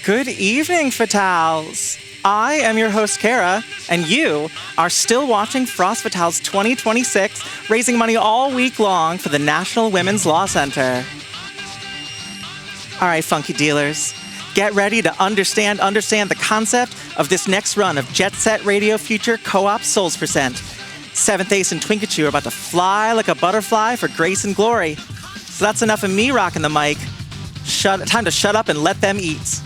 Good evening, Fatales. I am your host, Kara, and you are still watching Frost Fatales 2026, raising money all week long for the National Women's Law Center. All right, funky dealers, get ready to understand the concept of this next run of Jet Set Radio Future Co-op Souls Percent. 7thAce and twinkachu are about to fly like a butterfly for grace and glory. So that's enough of me rocking the mic. Time to shut up and let them eat.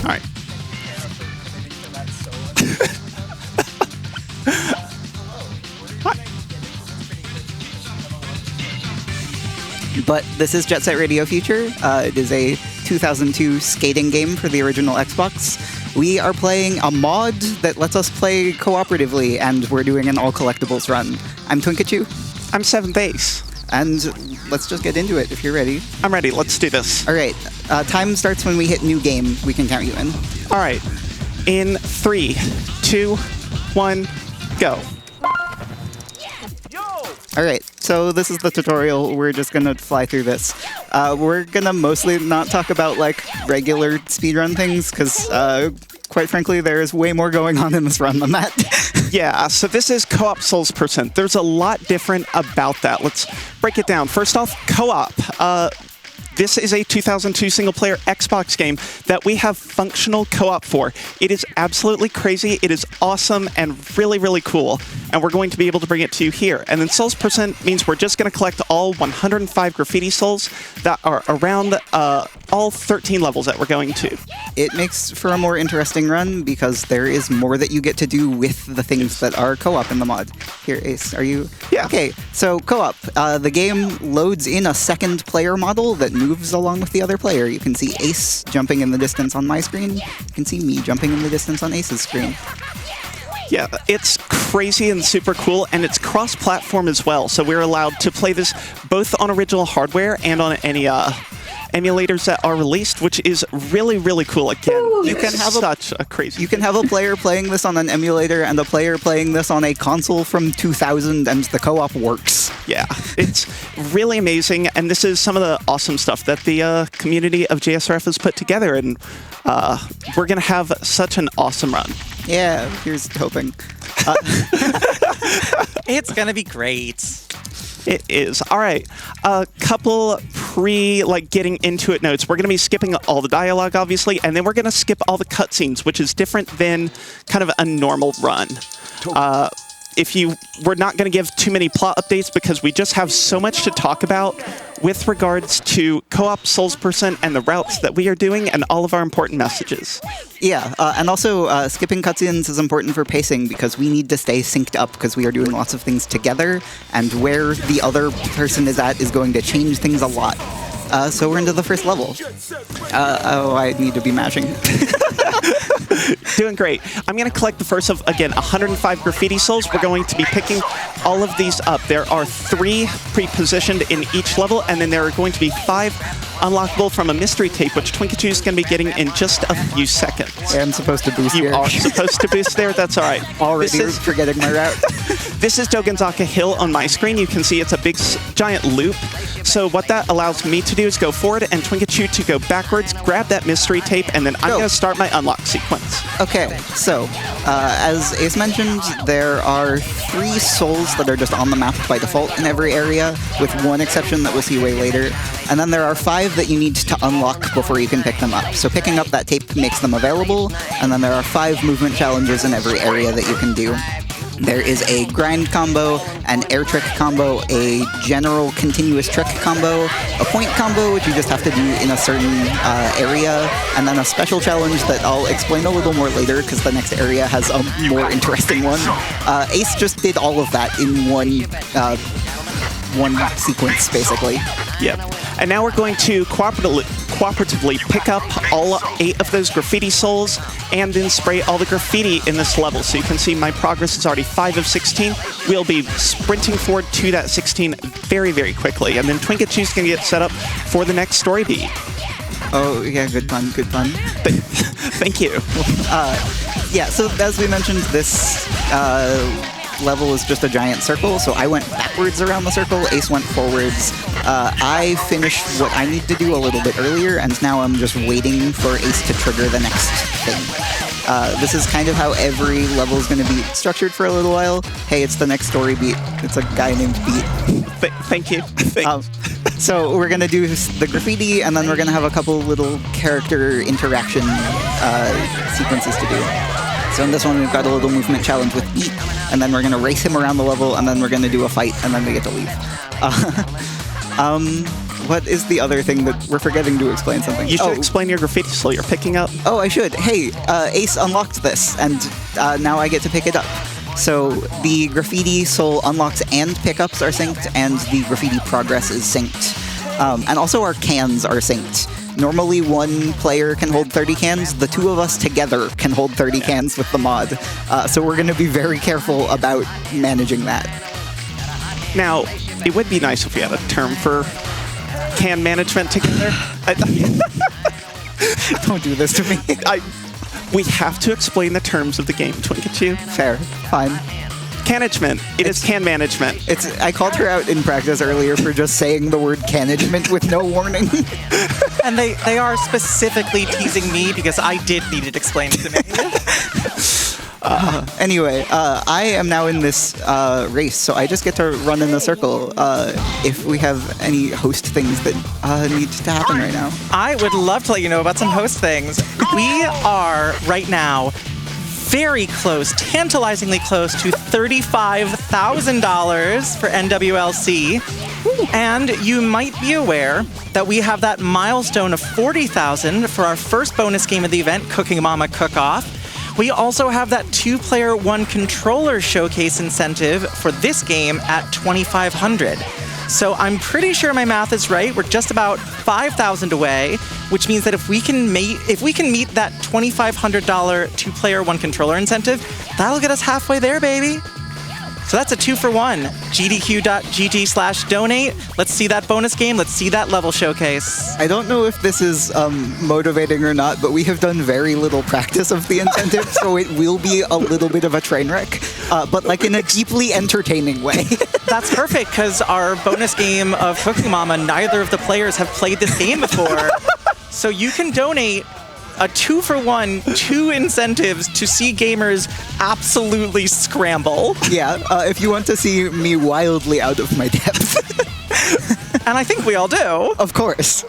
All right. But this is Jet Set Radio Future. It is a 2002 skating game for the original Xbox. We are playing a mod that lets us play cooperatively, and we're doing an all-collectibles run. I'm twinkachu. I'm 7thAce. And let's just get into it if you're ready. I'm ready. Let's do this. All right. Time starts when we hit new game. We can count you in. All right. In 3, 2, 1, go. All right. So this is the tutorial. We're just going to fly through this. We're going to mostly not talk about like regular speedrun things because quite frankly, there is way more going on in this run than that. Yeah, so this is co-op souls percent. There's a lot different about that. Let's break it down. First off, co-op. This is a 2002 single-player Xbox game that we have functional co-op for. It is absolutely crazy. It is awesome and really, really cool. And we're going to be able to bring it to you here. And then souls percent means we're just going to collect all 105 graffiti souls that are around all 13 levels that we're going to. It makes for a more interesting run because there is more that you get to do with the things that are co-op in the mod. Here, Ace, are you? Yeah. Okay, so co-op. The game loads in a second player model that moves along with the other player. You can see Ace jumping in the distance on my screen. You can see me jumping in the distance on Ace's screen. Yeah, it's crazy and super cool, and it's cross-platform as well. So we're allowed to play this both on original hardware and on any emulators that are released, which is really, really cool. Again, you can have such a crazy. You can have a player playing this on an emulator and a player playing this on a console from 2000, and the co-op works. Yeah, it's really amazing, and this is some of the awesome stuff that the community of JSRF has put together, and we're going to have such an awesome run. Yeah, here's hoping. It's gonna be great. It is. All right. A couple getting into it notes. We're going to be skipping all the dialogue, obviously, and then we're going to skip all the cutscenes, which is different than kind of a normal run. We're not going to give too many plot updates because we just have so much to talk about with regards to co-op souls percent and the routes that we are doing and all of our important messages. Yeah, and also skipping cutscenes is important for pacing because we need to stay synced up because we are doing lots of things together, and where the other person is at is going to change things a lot. So we're into the first level. I need to be mashing. Doing great. I'm going to collect the first of, again, 105 graffiti souls. We're going to be picking all of these up. There are 3 pre-positioned in each level, and then there are going to be 5 unlockable from a mystery tape, which twinkachu is going to be getting in just a few seconds. Yeah, I'm supposed to boost You here. are supposed to boost there? That's all right. Already forgetting my route. This is Dogenzaka Hill on my screen. You can see it's a big, giant loop. So what that allows me to do is go forward and twinkachu to go backwards, grab that mystery tape, and then I'm going to start my unlock sequence. Okay, so as Ace mentioned, there are 3 souls that are just on the map by default in every area, with one exception that we'll see way later. And then there are 5 that you need to unlock before you can pick them up. So picking up that tape makes them available, and then there are 5 movement challenges in every area that you can do. There is a grind combo, an air trick combo, a general continuous trick combo, a point combo, which you just have to do in a certain area, and then a special challenge that I'll explain a little more later because the next area has a more interesting one. Ace just did all of that in one sequence, basically. Yep. And now we're going to cooperatively pick up all 8 of those graffiti souls and then spray all the graffiti in this level. So you can see my progress is already 5 of 16. We'll be sprinting forward to that 16 very, very quickly. And then twinkachu's going to get set up for the next story beat. Oh, yeah, good pun, good pun. Thank you. Yeah, so as we mentioned, this level is just a giant circle, so I went backwards around the circle, Ace went forwards. I finished what I need to do a little bit earlier, and now I'm just waiting for Ace to trigger the next thing. This is kind of how every level is going to be structured for a little while. Hey, it's the next story beat. It's a guy named Beat. Thank you. So we're going to do the graffiti, and then we're going to have a couple little character interaction sequences to do. So in this one, we've got a little movement challenge with Beat, and then we're going to race him around the level, and then we're going to do a fight, and then we get to leave. What is the other thing that we're forgetting to explain something? You should explain your graffiti soul you're picking up. Oh, I should. Hey, Ace unlocked this, and now I get to pick it up. So the graffiti soul unlocks and pickups are synced, and the graffiti progress is synced. And also our cans are synced. Normally one player can hold 30 cans. The two of us together can hold 30 cans with the mod. So we're going to be very careful about managing that. Now, it would be nice if we had a term for can management together. Don't do this to me. We have to explain the terms of the game, twinkachu. Fair. Fine. Canagement. It's can management. I called her out in practice earlier for just saying the word canagement with no warning. And they are specifically teasing me because I did need it explained to me. Anyway, I am now in this race, so I just get to run in a circle. If we have any host things that need to happen right now. I would love to let you know about some host things. We are right now very close, tantalizingly close to $35,000 for NWLC. And you might be aware that we have that milestone of $40,000 for our first bonus game of the event, Cooking Mama Cook-Off. We also have that 2-player 1-controller showcase incentive for this game at $2,500. So I'm pretty sure my math is right. We're just about $5,000 away, which means that if we can meet that $2,500 2-player 1-controller incentive, that'll get us halfway there, baby. So that's a 2-for-1. gdq.gg/donate. Let's see that bonus game. Let's see that level showcase. I don't know if this is motivating or not, but we have done very little practice of the incentive, so it will be a little bit of a train wreck, but like in a deeply entertaining way. That's perfect, because our bonus game of Cooking Mama, neither of the players have played this game before. So you can donate a 2-for-1, 2 incentives to see gamers absolutely scramble. Yeah, if you want to see me wildly out of my depth. And I think we all do. Of course.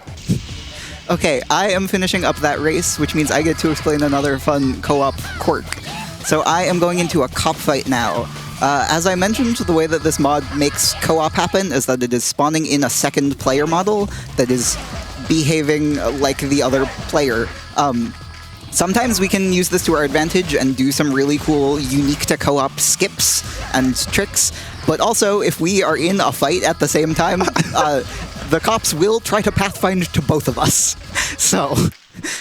Okay, I am finishing up that race, which means I get to explain another fun co-op quirk. So I am going into a cop fight now. As I mentioned, the way that this mod makes co-op happen is that it is spawning in a second player model that is behaving like the other player. Sometimes we can use this to our advantage and do some really cool, unique to co-op skips and tricks, but also if we are in a fight at the same time, the cops will try to pathfind to both of us. So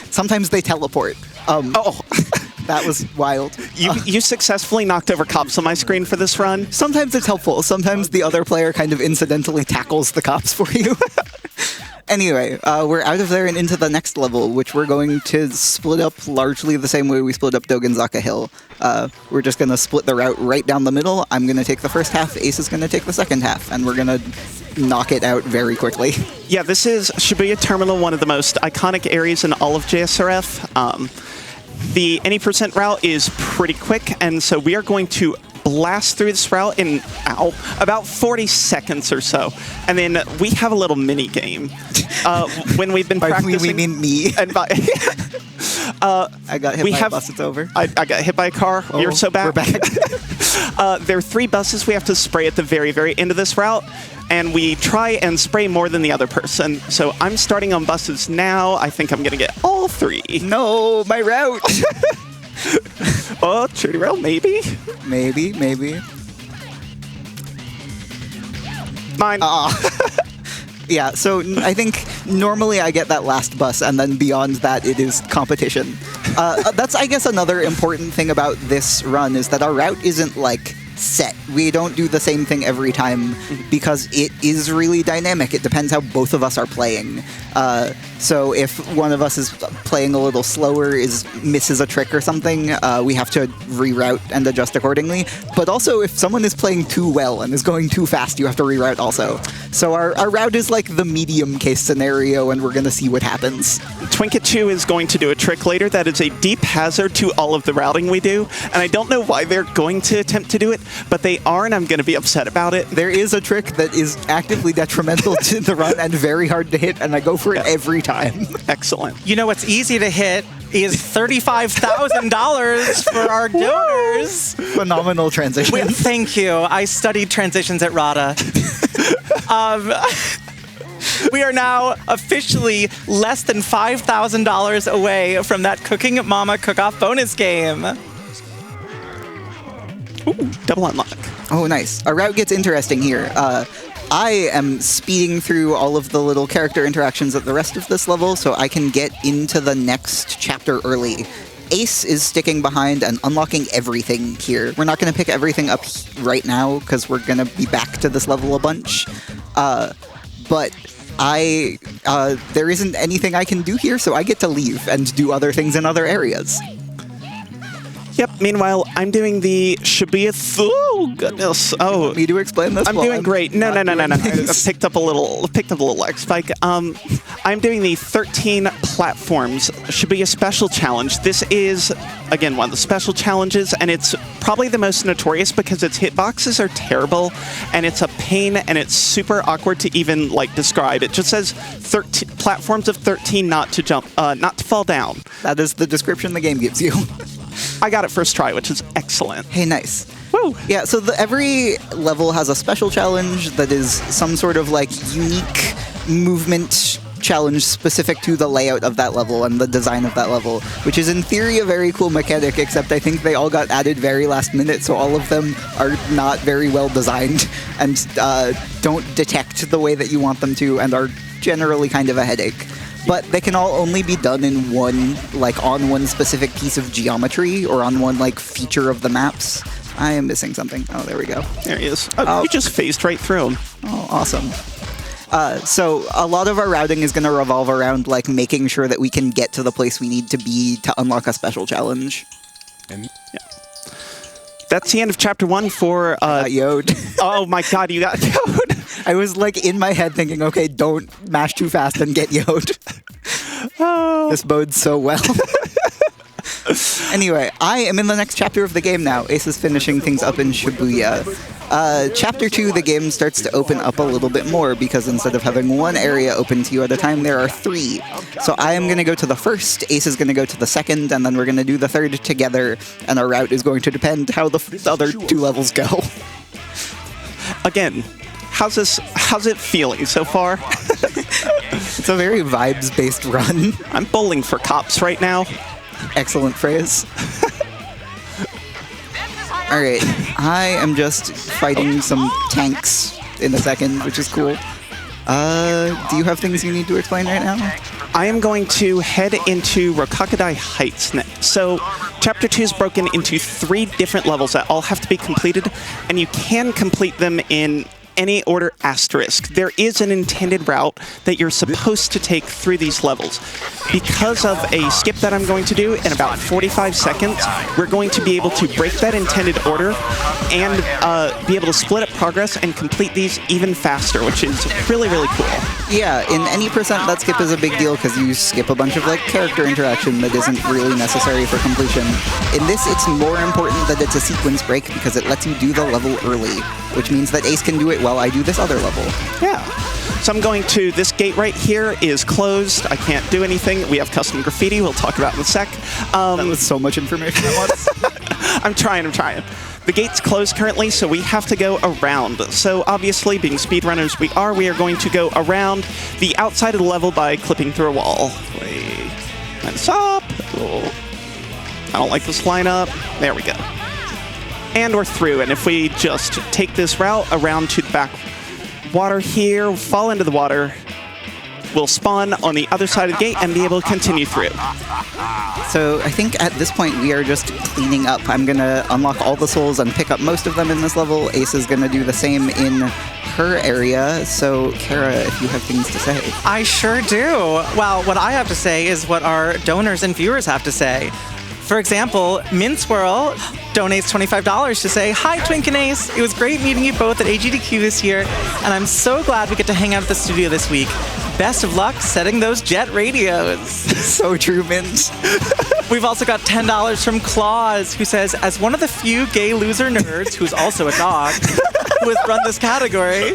sometimes they teleport. That was wild. You successfully knocked over cops on my screen for this run? Sometimes it's helpful. Sometimes the other player kind of incidentally tackles the cops for you. Anyway, we're out of there and into the next level, which we're going to split up largely the same way we split up Dogenzaka Hill. We're just going to split the route right down the middle. I'm going to take the first half, Ace is going to take the second half, and we're going to knock it out very quickly. Yeah, this is Shibuya Terminal, one of the most iconic areas in all of JSRF. The any percent route is pretty quick, and so we are going to blast through this route in about 40 seconds or so, and then we have a little mini game when we've been practicing. We mean me. And by, I got hit by a bus. It's over. I got hit by a car. Oh, You're so back. We're back. There are 3 buses we have to spray at the very, very end of this route, and we try and spray more than the other person. So I'm starting on buses now. I think I'm going to get all 3. No, my route. Oh, Trudy Rail, maybe? Maybe. Mine. Yeah, so I think normally I get that last bus, and then beyond that, it is competition. That's, I guess, another important thing about this run is that our route isn't, like, set. we don't do the same thing every time because it is really dynamic. It depends how both of us are playing. So if one of us is playing a little slower, misses a trick or something, we have to reroute and adjust accordingly. But also, if someone is playing too well and is going too fast, you have to reroute also. So our route is like the medium case scenario, and we're going to see what happens. Twinkachu is going to do a trick later that is a deep hazard to all of the routing we do, and I don't know why they're going to attempt to do it, but they are, and I'm going to be upset about it. There is a trick that is actively detrimental to the run and very hard to hit, and I go for it every time. Excellent. You know what's easy to hit is $35,000 for our donors. Phenomenal transition. Well, thank you. I studied transitions at RADA. We are now officially less than $5,000 away from that Cooking Mama Cook-Off bonus game. Ooh, double unlock. Oh, nice. Our route gets interesting here. I am speeding through all of the little character interactions at the rest of this level so I can get into the next chapter early. Ace is sticking behind and unlocking everything here. We're not going to pick everything up right now because we're going to be back to this level a bunch. But there isn't anything I can do here, so I get to leave and do other things in other areas. Yep, meanwhile, I'm doing the Shibuya... Oh, goodness. Oh. Want me to explain this? I'm doing great. No. I picked up a little lag spike. I'm doing the 13 platforms Shibuya Special Challenge. This is, again, one of the special challenges, and it's probably the most notorious because its hitboxes are terrible, and it's a pain, and it's super awkward to even, describe. It just says 13 platforms of 13 not to jump, not to fall down. That is the description the game gives you. I got it first try, which is excellent. Hey, nice. Woo! Yeah, so every level has a special challenge that is some sort of unique movement challenge specific to the layout of that level and the design of that level, which is in theory a very cool mechanic, except I think they all got added very last minute, so all of them are not very well designed and don't detect the way that you want them to and are generally kind of a headache. But they can all only be done in one, on one specific piece of geometry or on one, feature of the maps. I am missing something. Oh, there we go. There he is. Oh, you just phased right through him. Oh, awesome. So a lot of our routing is going to revolve around, making sure that we can get to the place we need to be to unlock a special challenge. Yeah. That's the end of Chapter 1 for... Yode. Oh my god, you got Yode. I was in my head thinking, okay, don't mash too fast and get Yode. Oh. This bodes so well. Anyway, I am in the next chapter of the game now. Ace is finishing things up in Shibuya. Chapter 2, the game starts to open up a little bit more because instead of having one area open to you at a time, there are 3. So I am going to go to the first, Ace is going to go to the second, and then we're going to do the third together, and our route is going to depend how the other 2 levels go. Again, how's it feeling so far? It's a very vibes-based run. I'm bowling for cops right now. Excellent phrase. Alright, I am just fighting some tanks in a second, which is cool. Do you have things you need to explain right now? I am going to head into Rokakadai Heights next. So, Chapter 2 is broken into 3 different levels that all have to be completed, and you can complete them in any order asterisk. There is an intended route that you're supposed to take through these levels. Because of a skip that I'm going to do in about 45 seconds, we're going to be able to break that intended order and be able to split up progress and complete these even faster, which is really, really cool. Yeah, in any percent, that skip is a big deal because you skip a bunch of character interaction that isn't really necessary for completion. In this, it's more important that it's a sequence break because it lets you do the level early, which means that Ace can do it while I do this other level. Yeah. So I'm going to, this gate right here is closed. I can't do anything. We have custom graffiti we'll talk about in a sec. That was so much information at once. I'm trying. The gate's closed currently, so we have to go around. So obviously, being speedrunners we are going to go around the outside of the level by clipping through a wall. Line this up. Oh. I don't like this lineup. There we go. And we're through, and if we just take this route around to the back water here, fall into the water, will spawn on the other side of the gate and be able to continue through. So I think at this point we are just cleaning up. I'm going to unlock all the souls and pick up most of them in this level. Ace is going to do the same in her area. So Kara, if you have things to say. I sure do. Well, what I have to say is what our donors and viewers have to say. For example, Minswirl donates $25 to say, "Hi, Twink and Ace. It was great meeting you both at AGDQ this year, and I'm so glad we get to hang out at the studio this week. Best of luck setting those jet radios." So true, Mins. We've also got $10 from Claus, who says, "As one of the few gay loser nerds, who's also a dog, who has run this category,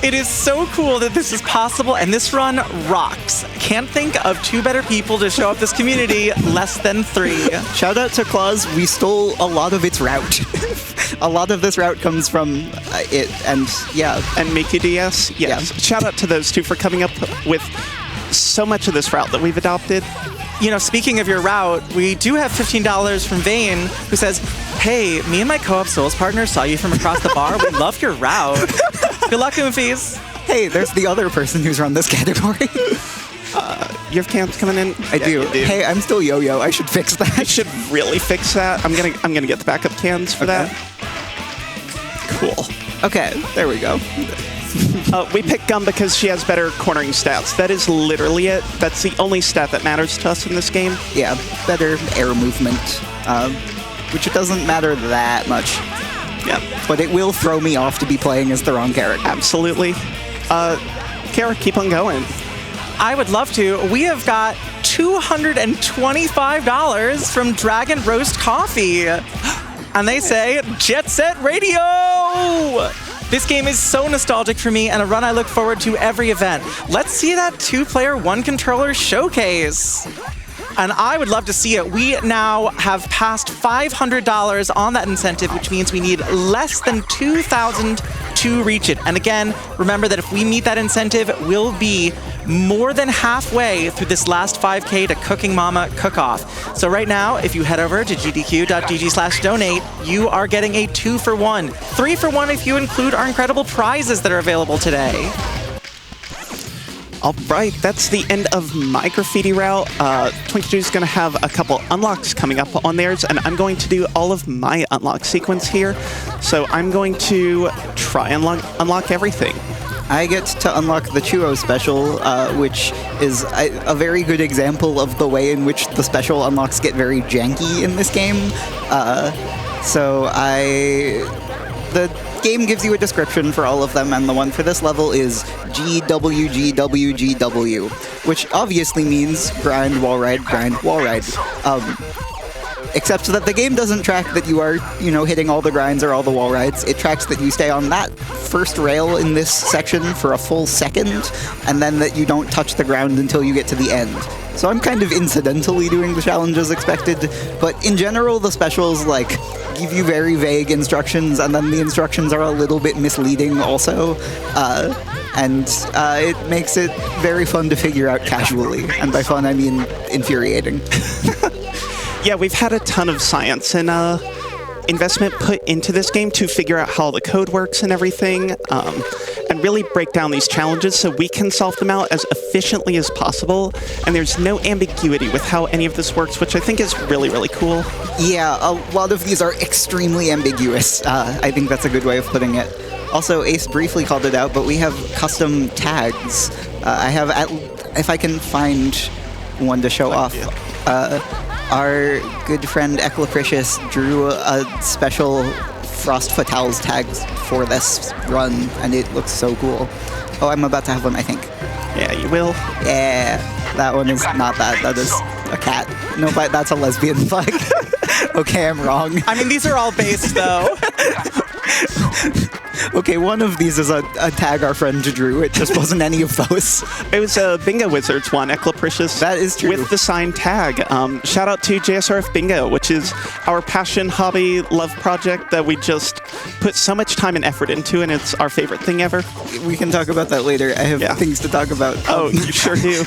it is so cool that this is possible, and this run rocks. Can't think of two better people to show up this community, less than 3. Shout out to Claus. We stole a lot of its route. A lot of this route comes from it, and yeah. And Mickey DS, yes. Yeah. Shout out to those two for coming up with so much of this route that we've adopted. You know, speaking of your route, we do have $15 from Vane, who says, "Hey, me and my co-op Souls partner saw you from across the bar. We love your route. Good luck, Oomphies." Hey, there's the other person who's run this category. You have cans coming in? I Yeah, do. you do. Hey, I'm still Yo-Yo. I should fix that. I should really fix that. I'm gonna get the backup cans for that. Cool. Okay, there we go. We picked Gum because she has better cornering stats. That is literally it. That's the only stat that matters to us in this game. Yeah, better air movement, which doesn't matter that much. Yeah, But it will throw me off to be playing as the wrong character. absolutely. Kara, keep on going. I would love to. We have got $225 from Dragon Roast Coffee. And they say, "Jet Set Radio!" This game is so nostalgic for me and a run I look forward to every event. Let's see that 2-player, 1-controller showcase. And I would love to see it. We now have passed $500 on that incentive, which means we need less than 2,000 to reach it. And again, remember that if we meet that incentive, we'll be more than halfway through this last 5K to Cooking Mama Cook-Off. So right now, if you head over to gdq.gg/donate, you are getting a 2-for-1. 3-for-1 if you include our incredible prizes that are available today. All right, that's the end of my graffiti route. Twinkachu's going to have a couple unlocks coming up on theirs, and I'm going to do all of my unlock sequence here. So I'm going to try and unlock everything. I get to unlock the Chuo special, which is a very good example of the way in which the special unlocks get very janky in this game. The game gives you a description for all of them, and the one for this level is GWGWGW, which obviously means grind, wall ride, grind, wall ride. Except that the game doesn't track that you are, hitting all the grinds or all the wall rides. It tracks that you stay on that first rail in this section for a full second, and then that you don't touch the ground until you get to the end. So I'm kind of incidentally doing the challenge as expected, but in general, the specials, give you very vague instructions, and then the instructions are a little bit misleading also. And it makes it very fun to figure out casually. And by fun, I mean infuriating. Yeah, we've had a ton of science and investment put into this game to figure out how the code works and everything, and really break down these challenges so we can solve them out as efficiently as possible. And there's no ambiguity with how any of this works, which I think is really, really cool. Yeah, a lot of these are extremely ambiguous. I think that's a good way of putting it. Also, Ace briefly called it out, but we have custom tags. If I can find one to show off. Our good friend Eclopricious drew a special Frost Fatales tag for this run, and it looks so cool. Oh, I'm about to have one, I think. Yeah, you will. Yeah, that one is not that. That is a cat. No, but that's a lesbian flag. Okay, I'm wrong. I mean, these are all based, though. Okay, one of these is a tag our friend drew. It just wasn't any of those. It was a Bingo Wizards one, Eclopricious. That is true. With the signed tag. Shout out to JSRF Bingo, which is our passion, hobby, love project that we just put so much time and effort into, and it's our favorite thing ever. We can talk about that later. I have things to talk about. Oh, you sure do.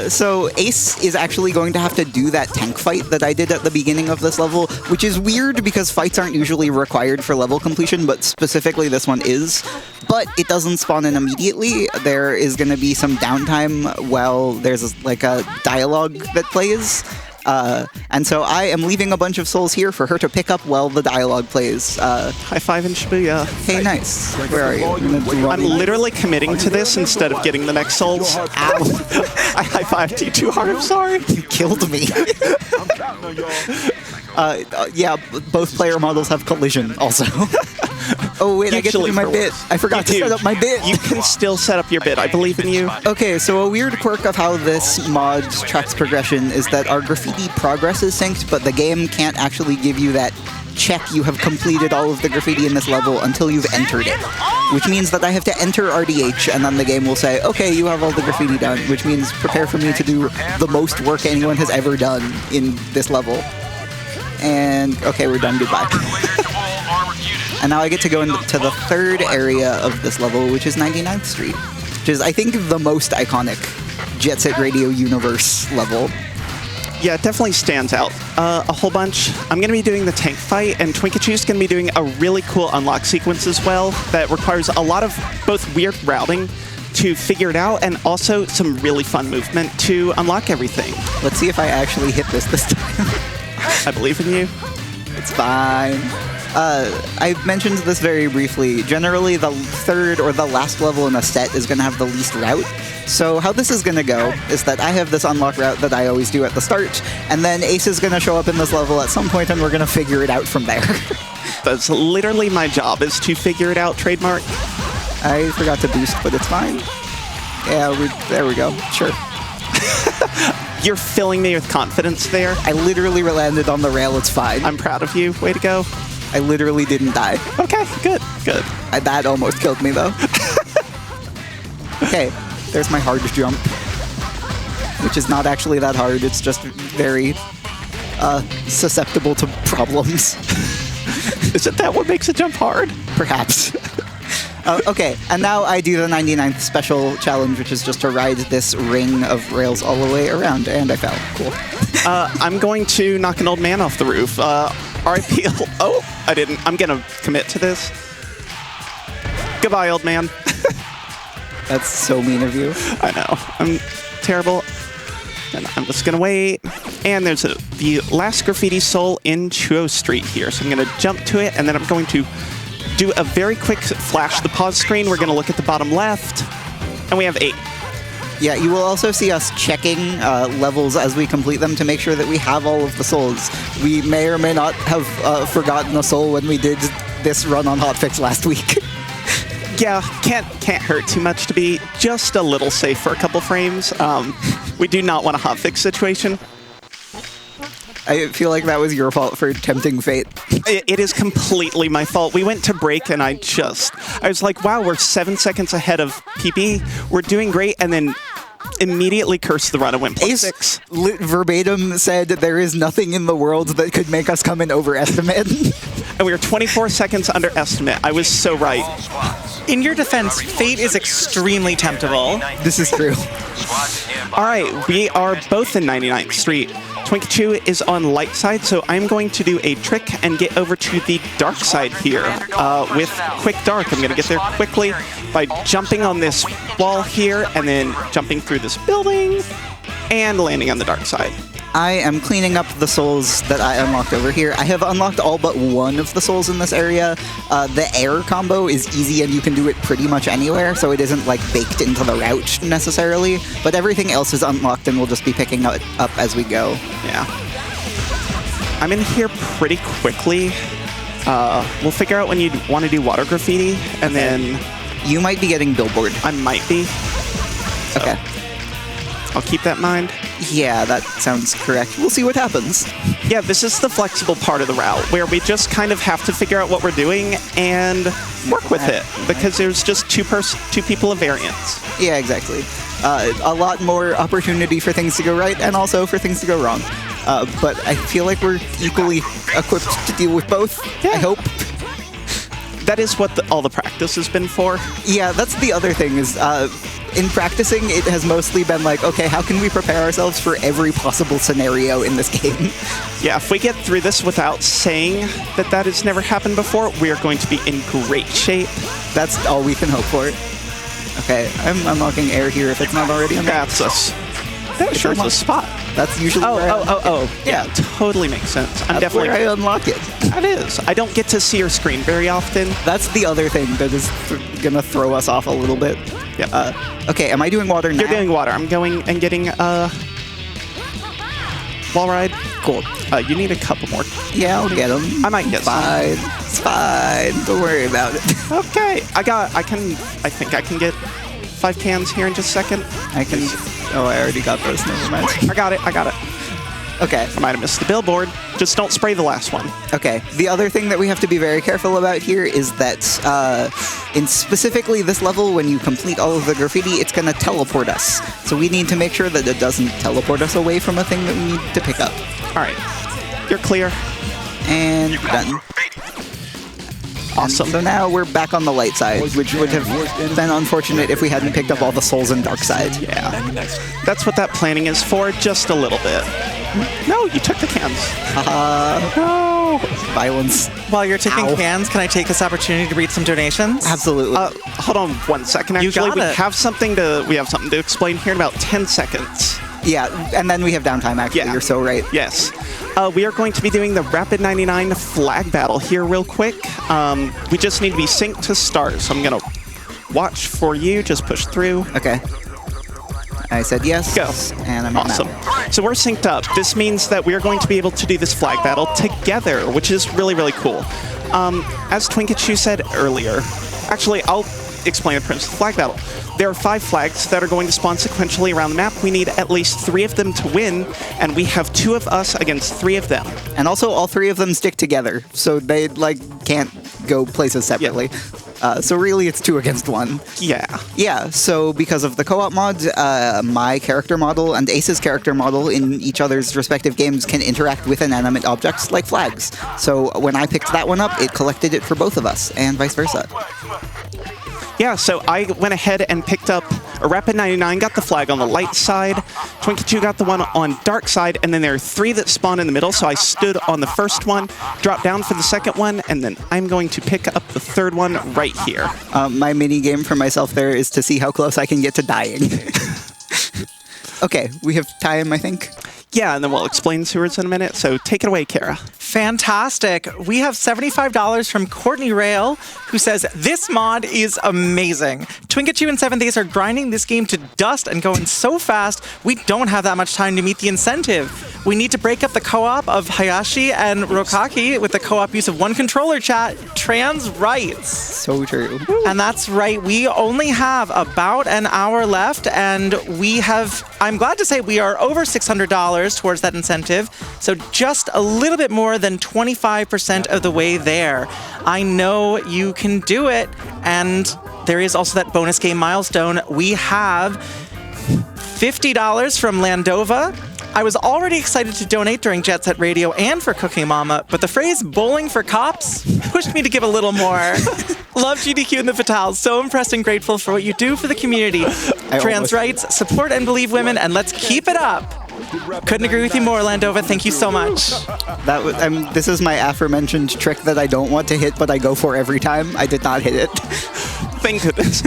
So Ace is actually going to have to do that tank fight that I did at the beginning of this level, which is weird because fights aren't usually required for level completion, but specifically this one is. But it doesn't spawn in immediately. There is going to be some downtime while there's like a dialogue that plays. And so I am leaving a bunch of souls here for her to pick up while the dialogue plays. High five in Shibuya. Hey, nice. Where are you? I'm literally committing to this instead of getting the next souls. Ow. I high-fived you too hard, I'm sorry. You killed me. Yeah, both player models have collision also. Oh wait, I get to do my bit. I forgot to set up my bit. You can still set up your bit. I believe in you. Okay, so a weird quirk of how this mod tracks progression is that our graffiti progress is synced, but the game can't actually give you that check you have completed all of the graffiti in this level until you've entered it. Which means that I have to enter RDH, and then the game will say, okay, you have all the graffiti done, which means prepare for me to do the most work anyone has ever done in this level. And, okay, we're done, goodbye. And now I get to go into the third area of this level, which is 99th Street, which is, I think, the most iconic Jet Set Radio universe level. Yeah, it definitely stands out a whole bunch. I'm going to be doing the tank fight, and twinkachu's going to be doing a really cool unlock sequence as well that requires a lot of both weird routing to figure it out and also some really fun movement to unlock everything. Let's see if I actually hit this time. I believe in you. It's fine. I mentioned this very briefly. Generally, the third or the last level in a set is going to have the least route. So how this is going to go is that I have this unlock route that I always do at the start, and then Ace is going to show up in this level at some point, and we're going to figure it out from there. That's literally my job, is to figure it out, trademark. I forgot to boost, but it's fine. Yeah, there we go. Sure. You're filling me with confidence there. I literally landed on the rail. It's fine. I'm proud of you. Way to go. I literally didn't die. Okay, good, good. That almost killed me, though. Okay, there's my hard jump, which is not actually that hard. It's just very susceptible to problems. Isn't that what makes a jump hard? Perhaps. Okay, and now I do the 99th special challenge, which is just to ride this ring of rails all the way around, and I fell. Cool. I'm going to knock an old man off the roof. R.I.P. Oh, I didn't. I'm going to commit to this. Goodbye, old man. That's so mean of you. I know. I'm terrible. And I'm just going to wait. And there's the last graffiti soul in Chuo Street here. So I'm going to jump to it, and then I'm going to do a very quick flash the pause screen. We're going to look at the bottom left, and we have 8. Yeah, you will also see us checking levels as we complete them to make sure that we have all of the souls. We may or may not have forgotten a soul when we did this run on hotfix last week. Yeah, can't hurt too much to be just a little safe for a couple frames. We do not want a hotfix situation. I feel like that was your fault for tempting fate. It is completely my fault. We went to break, and I was like, wow, we're 7 seconds ahead of PB. We're doing great, and then immediately cursed the run and went +6. Verbatim said there is nothing in the world that could make us come in overestimate. And we were 24 seconds underestimate. I was so right. In your defense, fate is extremely temptable. This is true. All right, we are both in 99th Street. twinkachu is on light side, so I'm going to do a trick and get over to the dark side here with quick dark. I'm going to get there quickly by jumping on this wall here and then jumping through this building and landing on the dark side. I am cleaning up the souls that I unlocked over here. I have unlocked all but one of the souls in this area. The air combo is easy and you can do it pretty much anywhere, so it isn't like baked into the route necessarily, but everything else is unlocked and we'll just be picking it up as we go. Yeah. I'm in here pretty quickly. We'll figure out when you want to do water graffiti, and then... You might be getting billboard. I might be. So okay. I'll keep that in mind. Yeah, that sounds correct. We'll see what happens. Yeah, this is the flexible part of the route where we just kind of have to figure out what we're doing and work with it because there's just two people of variance. Yeah, exactly. A lot more opportunity for things to go right and also for things to go wrong. But I feel like we're equally equipped to deal with both, yeah. I hope. That is what all the practice has been for. Yeah, that's the other thing is in practicing, it has mostly been like, okay, how can we prepare ourselves for every possible scenario in this game? Yeah, if we get through this without saying that that has never happened before, we are going to be in great shape. That's all we can hope for. Okay, I'm unlocking air here if it's not already unlocked. That's us. That sure is a spot. That's usually where Yeah, totally makes sense. I'm that's definitely where I unlock it. That is. I don't get to see your screen very often. That's the other thing that is gonna throw us off a little bit. Yep. Okay, am I doing water now? You're doing water. I'm going and getting wall ride. Cool. You need a couple more. Yeah, I'll get them. I might get some. Fine. It's fine. Don't worry about it. Okay. I think I can get 5 cans here in just a second. I can. Oh, I already got those. Never mind. I got it. Okay. I might have missed the billboard. Just don't spray the last one. Okay. The other thing that we have to be very careful about here is that in specifically this level, when you complete all of the graffiti, it's going to teleport us. So we need to make sure that it doesn't teleport us away from a thing that we need to pick up. All right. You're clear. And done. Awesome. And so now we're back on the light side, which would have been unfortunate if we hadn't picked up all the souls in dark side. Yeah. That's what that planning is for, just a little bit. No, you took the cans. No. Violence. While you're taking Ow. cans, can I take this opportunity to read some donations? Absolutely. Hold on 1 second. You Actually, got we it. have something to explain here in about 10 seconds. Yeah, and then we have downtime, actually. Yeah. You're so right. Yes. We are going to be doing the Rapid 99 flag battle here real quick. We just need to be synced to start, so I'm going to watch for you. Just push through. Okay. I said yes. Go. And I'm Awesome. now. So we're synced up. This means that we are going to be able to do this flag battle together, which is really, really cool. As twinkachu said earlier, actually, I'll explain the premise of the flag battle. There are 5 flags that are going to spawn sequentially around the map. We need at least 3 of them to win, and we have 2 of us against 3 of them. And also, all 3 of them stick together, so they can't go places separately. So really, it's 2 against 1. Yeah. Yeah, so because of the co-op mod, my character model and Ace's character model in each other's respective games can interact with inanimate objects like flags. So when I picked that one up, it collected it for both of us, and vice versa. Yeah, so I went ahead and picked up a Rapid 99, got the flag on the light side, twinkachu got the one on dark side, and then there are 3 that spawn in the middle, so I stood on the first one, dropped down for the second one, and then I'm going to pick up the third one right here. My mini game for myself there is to see how close I can get to dying. Okay, we have time, I think. Yeah, and then we'll explain sewers in a minute, so take it away, Kara. Fantastic. We have $75 from Courtney Rail, who says, this mod is amazing. twinkachu and 7thAce are grinding this game to dust and going so fast, we don't have that much time to meet the incentive. We need to break up the co-op of Hayashi and Rokaki with the co-op use of 1 controller chat. Trans rights. So true. And that's right. We only have about an hour left, and I'm glad to say we are over $600 towards that incentive. So just a little bit more than 25% of the way there. I know you can do it. And there is also that bonus game milestone. We have $50 from Landova. I was already excited to donate during Jet Set Radio and for Cooking Mama, but the phrase bowling for cops pushed me to give a little more. Love GDQ and the Fatales. So impressed and grateful for what you do for the community. Trans rights, support and believe women, and let's keep it up. Couldn't agree with you more, Landova. Thank you so much. This is my aforementioned trick that I don't want to hit, but I go for every time. I did not hit it. Thank goodness.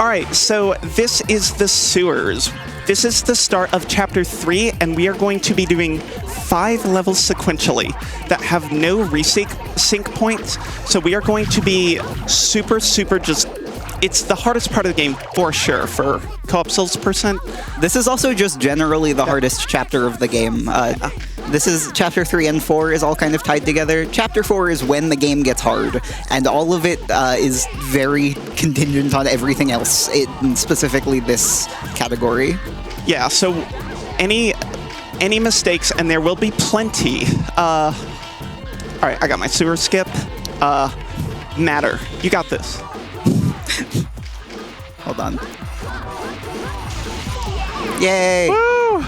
All right, so this is the sewers. This is the start of Chapter 3, and we are going to be doing 5 levels sequentially that have no resync points. So we are going to be super just... It's the hardest part of the game, for sure, for co-op souls %. This is also just generally the hardest chapter of the game. This is Chapter 3 and 4 is all kind of tied together. Chapter 4 is when the game gets hard, and all of it is very contingent on everything else, specifically this category. Yeah, so any mistakes, and there will be plenty. All right, I got my sewer skip. Matter, you got this. Hold on. Yay! Woo!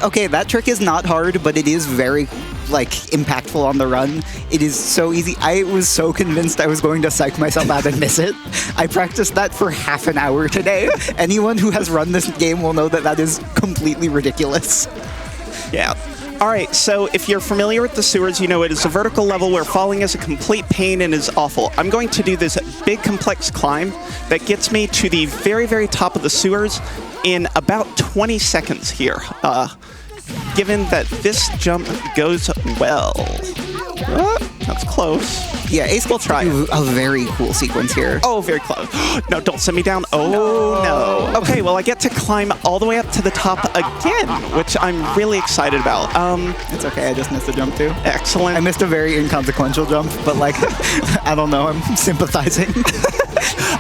Okay, that trick is not hard, but it is very like impactful on the run. It is so easy. I was so convinced I was going to psych myself out and miss it. I practiced that for half an hour today. Anyone who has run this game will know that that is completely ridiculous. Yeah. All right, so if you're familiar with the sewers, you know it is a vertical level where falling is a complete pain and is awful. I'm going to do this big, complex climb that gets me to the very, very top of the sewers in about 20 seconds here, given that this jump goes well. That's close. Yeah, Ace will try a very cool sequence here. Oh, very close. No, don't send me down. Oh, no. Okay, well, I get to climb all the way up to the top again, which I'm really excited about. It's okay, I just missed a jump too. Excellent. I missed a very inconsequential jump, but like, I don't know, I'm sympathizing.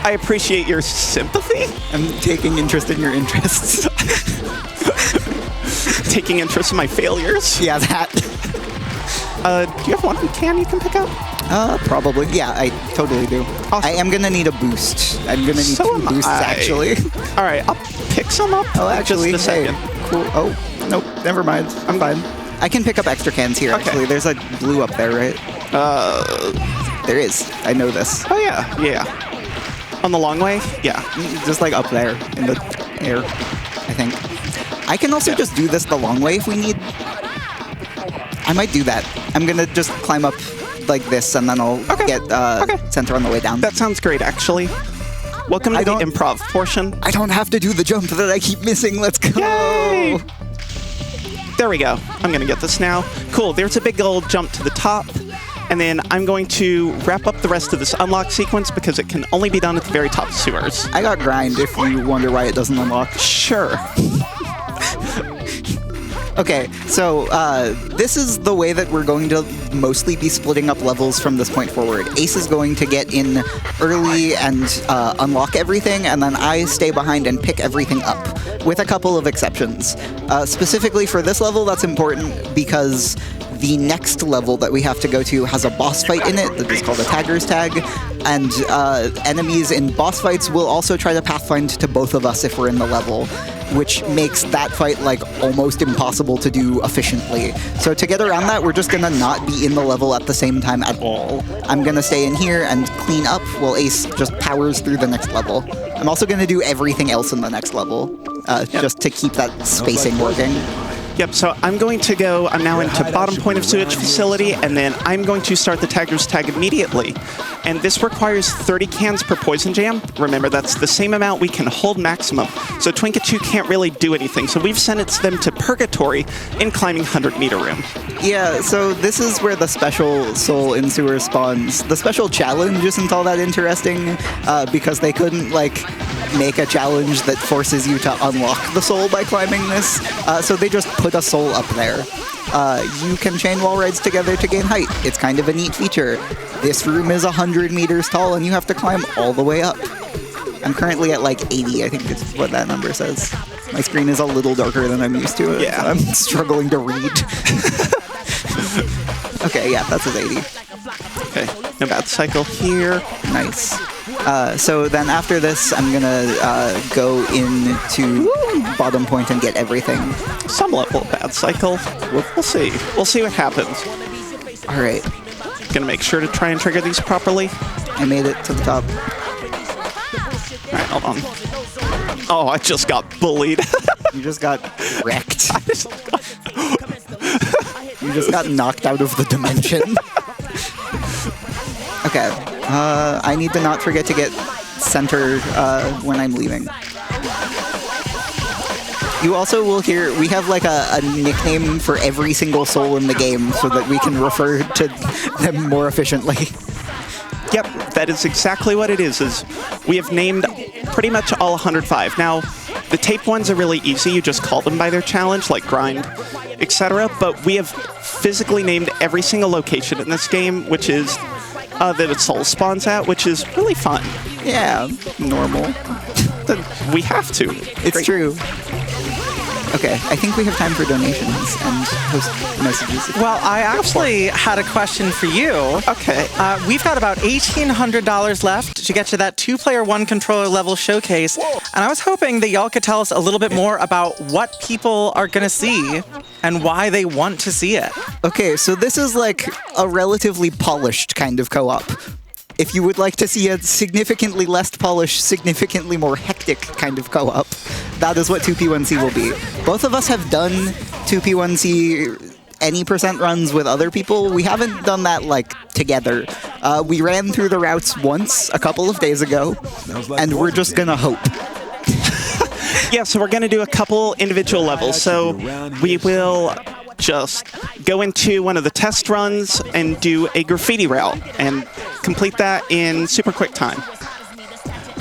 I appreciate your sympathy. I'm taking interest in your interests. Taking interest in my failures. Yeah, that. Do you have one can you can pick up? Probably. Yeah, I totally do. Awesome. I am gonna need a boost. I'm gonna need two boosts, actually. All right, I'll pick some up. Oh, actually, just a second. Cool. Oh, nope, never mind. I'm fine. I can pick up extra cans here, Okay. actually. There's a blue up there, right? There is. I know this. Oh, yeah. On the long way? Yeah. Just like up there in the air, I think. I can also just do this the long way if we need. I might do that. I'm gonna just climb up like this, and then I'll get center on the way down. That sounds great, actually. Welcome to the improv portion. I don't have to do the jump that I keep missing. Let's go. Yay! There we go. I'm gonna get this now. Cool, there's a big old jump to the top. And then I'm going to wrap up the rest of this unlock sequence because it can only be done at the very top sewers. I got grind if you wonder why it doesn't unlock. Sure. Okay, so this is the way that we're going to mostly be splitting up levels from this point forward. Ace is going to get in early and unlock everything, and then I stay behind and pick everything up, with a couple of exceptions. Specifically for this level, that's important because the next level that we have to go to has a boss fight in it that is called a Tagger's Tag, and enemies in boss fights will also try to pathfind to both of us if we're in the level, which makes that fight like almost impossible to do efficiently. So to get around that, we're just gonna not be in the level at the same time at all. I'm gonna stay in here and clean up while Ace just powers through the next level. I'm also gonna do everything else in the next level, just to keep that spacing working. Yep, so I'm going to go, I'm now into bottom point of sewage facility, and then I'm going to start the Tagger's Tag immediately. And this requires 30 cans per poison jam. Remember, that's the same amount we can hold maximum. So twinkachu can't really do anything. So we've sentenced them to purgatory in climbing 100-meter room. Yeah, so this is where the special soul in sewer spawns. The special challenge isn't all that interesting, because they couldn't, like, make a challenge that forces you to unlock the soul by climbing this. So they just put a soul up there. You can chain wall rides together to gain height. It's kind of a neat feature. This room is 100 meters tall, and you have to climb all the way up. I'm currently at like 80, I think is what that number says. My screen is a little darker than I'm used to. Yeah. I'm struggling to read. Okay, yeah, that's his 80. Okay, no bad cycle here. Nice. So then after this, I'm gonna go into bottom point and get everything. Some level of bad cycle. We'll see. We'll see what happens. All right. Gonna make sure to try and trigger these properly. I made it to the top. All right, hold on. Oh, I just got bullied. You just got wrecked. You just got knocked out of the dimension. Okay. I need to not forget to get center when I'm leaving. You also will hear, we have like a nickname for every single soul in the game so that we can refer to them more efficiently. Yep, that is exactly what it is we have named pretty much all 105. Now, the tape ones are really easy. You just call them by their challenge, like grind, etc. But we have physically named every single location in this game, which is that a soul spawns at, which is really fun. Yeah, normal. We have to. It's true. Okay, I think we have time for donations and post messages. Well, I actually had a question for you. Okay. We've got about $1,800 left to get to that 2-player 1-controller level showcase. And I was hoping that y'all could tell us a little bit more about what people are going to see and why they want to see it. Okay, so this is like a relatively polished kind of co-op. If you would like to see a significantly less polished, significantly more hectic kind of co-op, that is what 2P1C will be. Both of us have done 2P1C any percent runs with other people. We haven't done that, like, together. We ran through the routes once a couple of days ago, and we're just gonna hope. Yeah, so we're going to do a couple individual levels. So we will just go into one of the test runs and do a graffiti route and complete that in super quick time.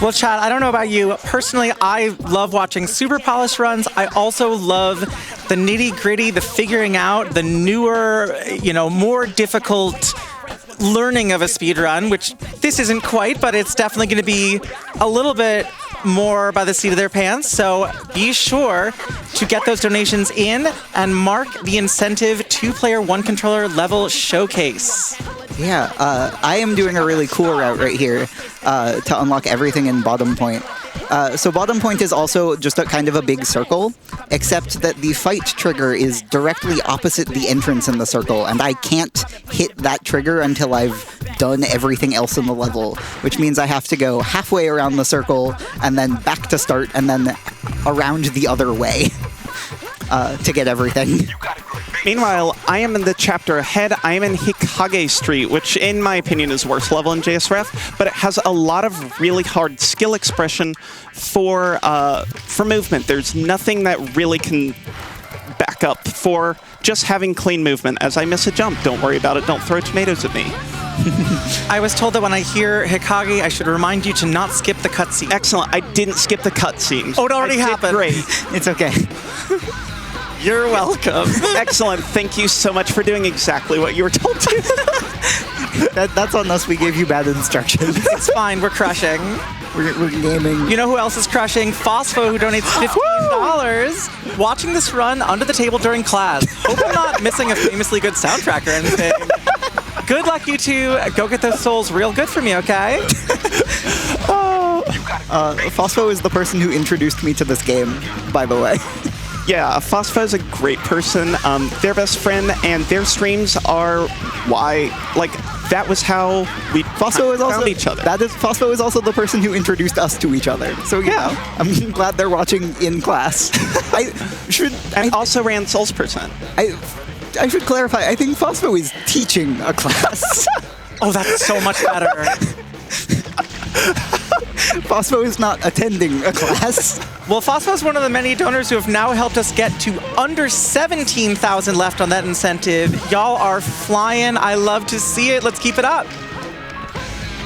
Well, Chad, I don't know about you. Personally, I love watching super polished runs. I also love the nitty-gritty, the figuring out, the newer, more difficult learning of a speed run, which this isn't quite, but it's definitely going to be a little bit more by the seat of their pants. So be sure to get those donations in and mark the incentive 2-player 1-controller level showcase. Yeah, I am doing a really cool route right here to unlock everything in Bottom Point. So Bottom Point is also just a kind of a big circle, except that the fight trigger is directly opposite the entrance in the circle, and I can't hit that trigger until I've done everything else in the level, which means I have to go halfway around the circle, and then back to start, and then around the other way to get everything. Meanwhile, I am in the chapter ahead. I am in Hikage Street, which in my opinion is worst level in JSRF, but it has a lot of really hard skill expression for movement. There's nothing that really can back up for just having clean movement. As I miss a jump, don't worry about it. Don't throw tomatoes at me. I was told that when I hear Hikage, I should remind you to not skip the cutscene. Excellent. I didn't skip the cutscene. Oh, it already happened. Great. It's okay. You're welcome. Excellent. Thank you so much for doing exactly what you were told to. That's on us. We gave you bad instructions. It's fine. We're crushing. We're gaming. You know who else is crushing? Phospho, who donates $15. Watching this run under the table during class. Hope I'm not missing a famously good soundtrack or anything. Good luck, you two. Go get those souls real good for me, okay? Phospho is the person who introduced me to this game, by the way. Yeah, Phospho is a great person. Their best friend, and their streams are why, that was how we found each other. Phospho is also the person who introduced us to each other. So yeah, I'm glad they're watching in class. I also ran Souls Percent. I should clarify, I think Phospho is teaching a class. Oh, that's so much better. Phospho is not attending a class. Well, Phospho is one of the many donors who have now helped us get to under 17,000 left on that incentive. Y'all are flying. I love to see it. Let's keep it up.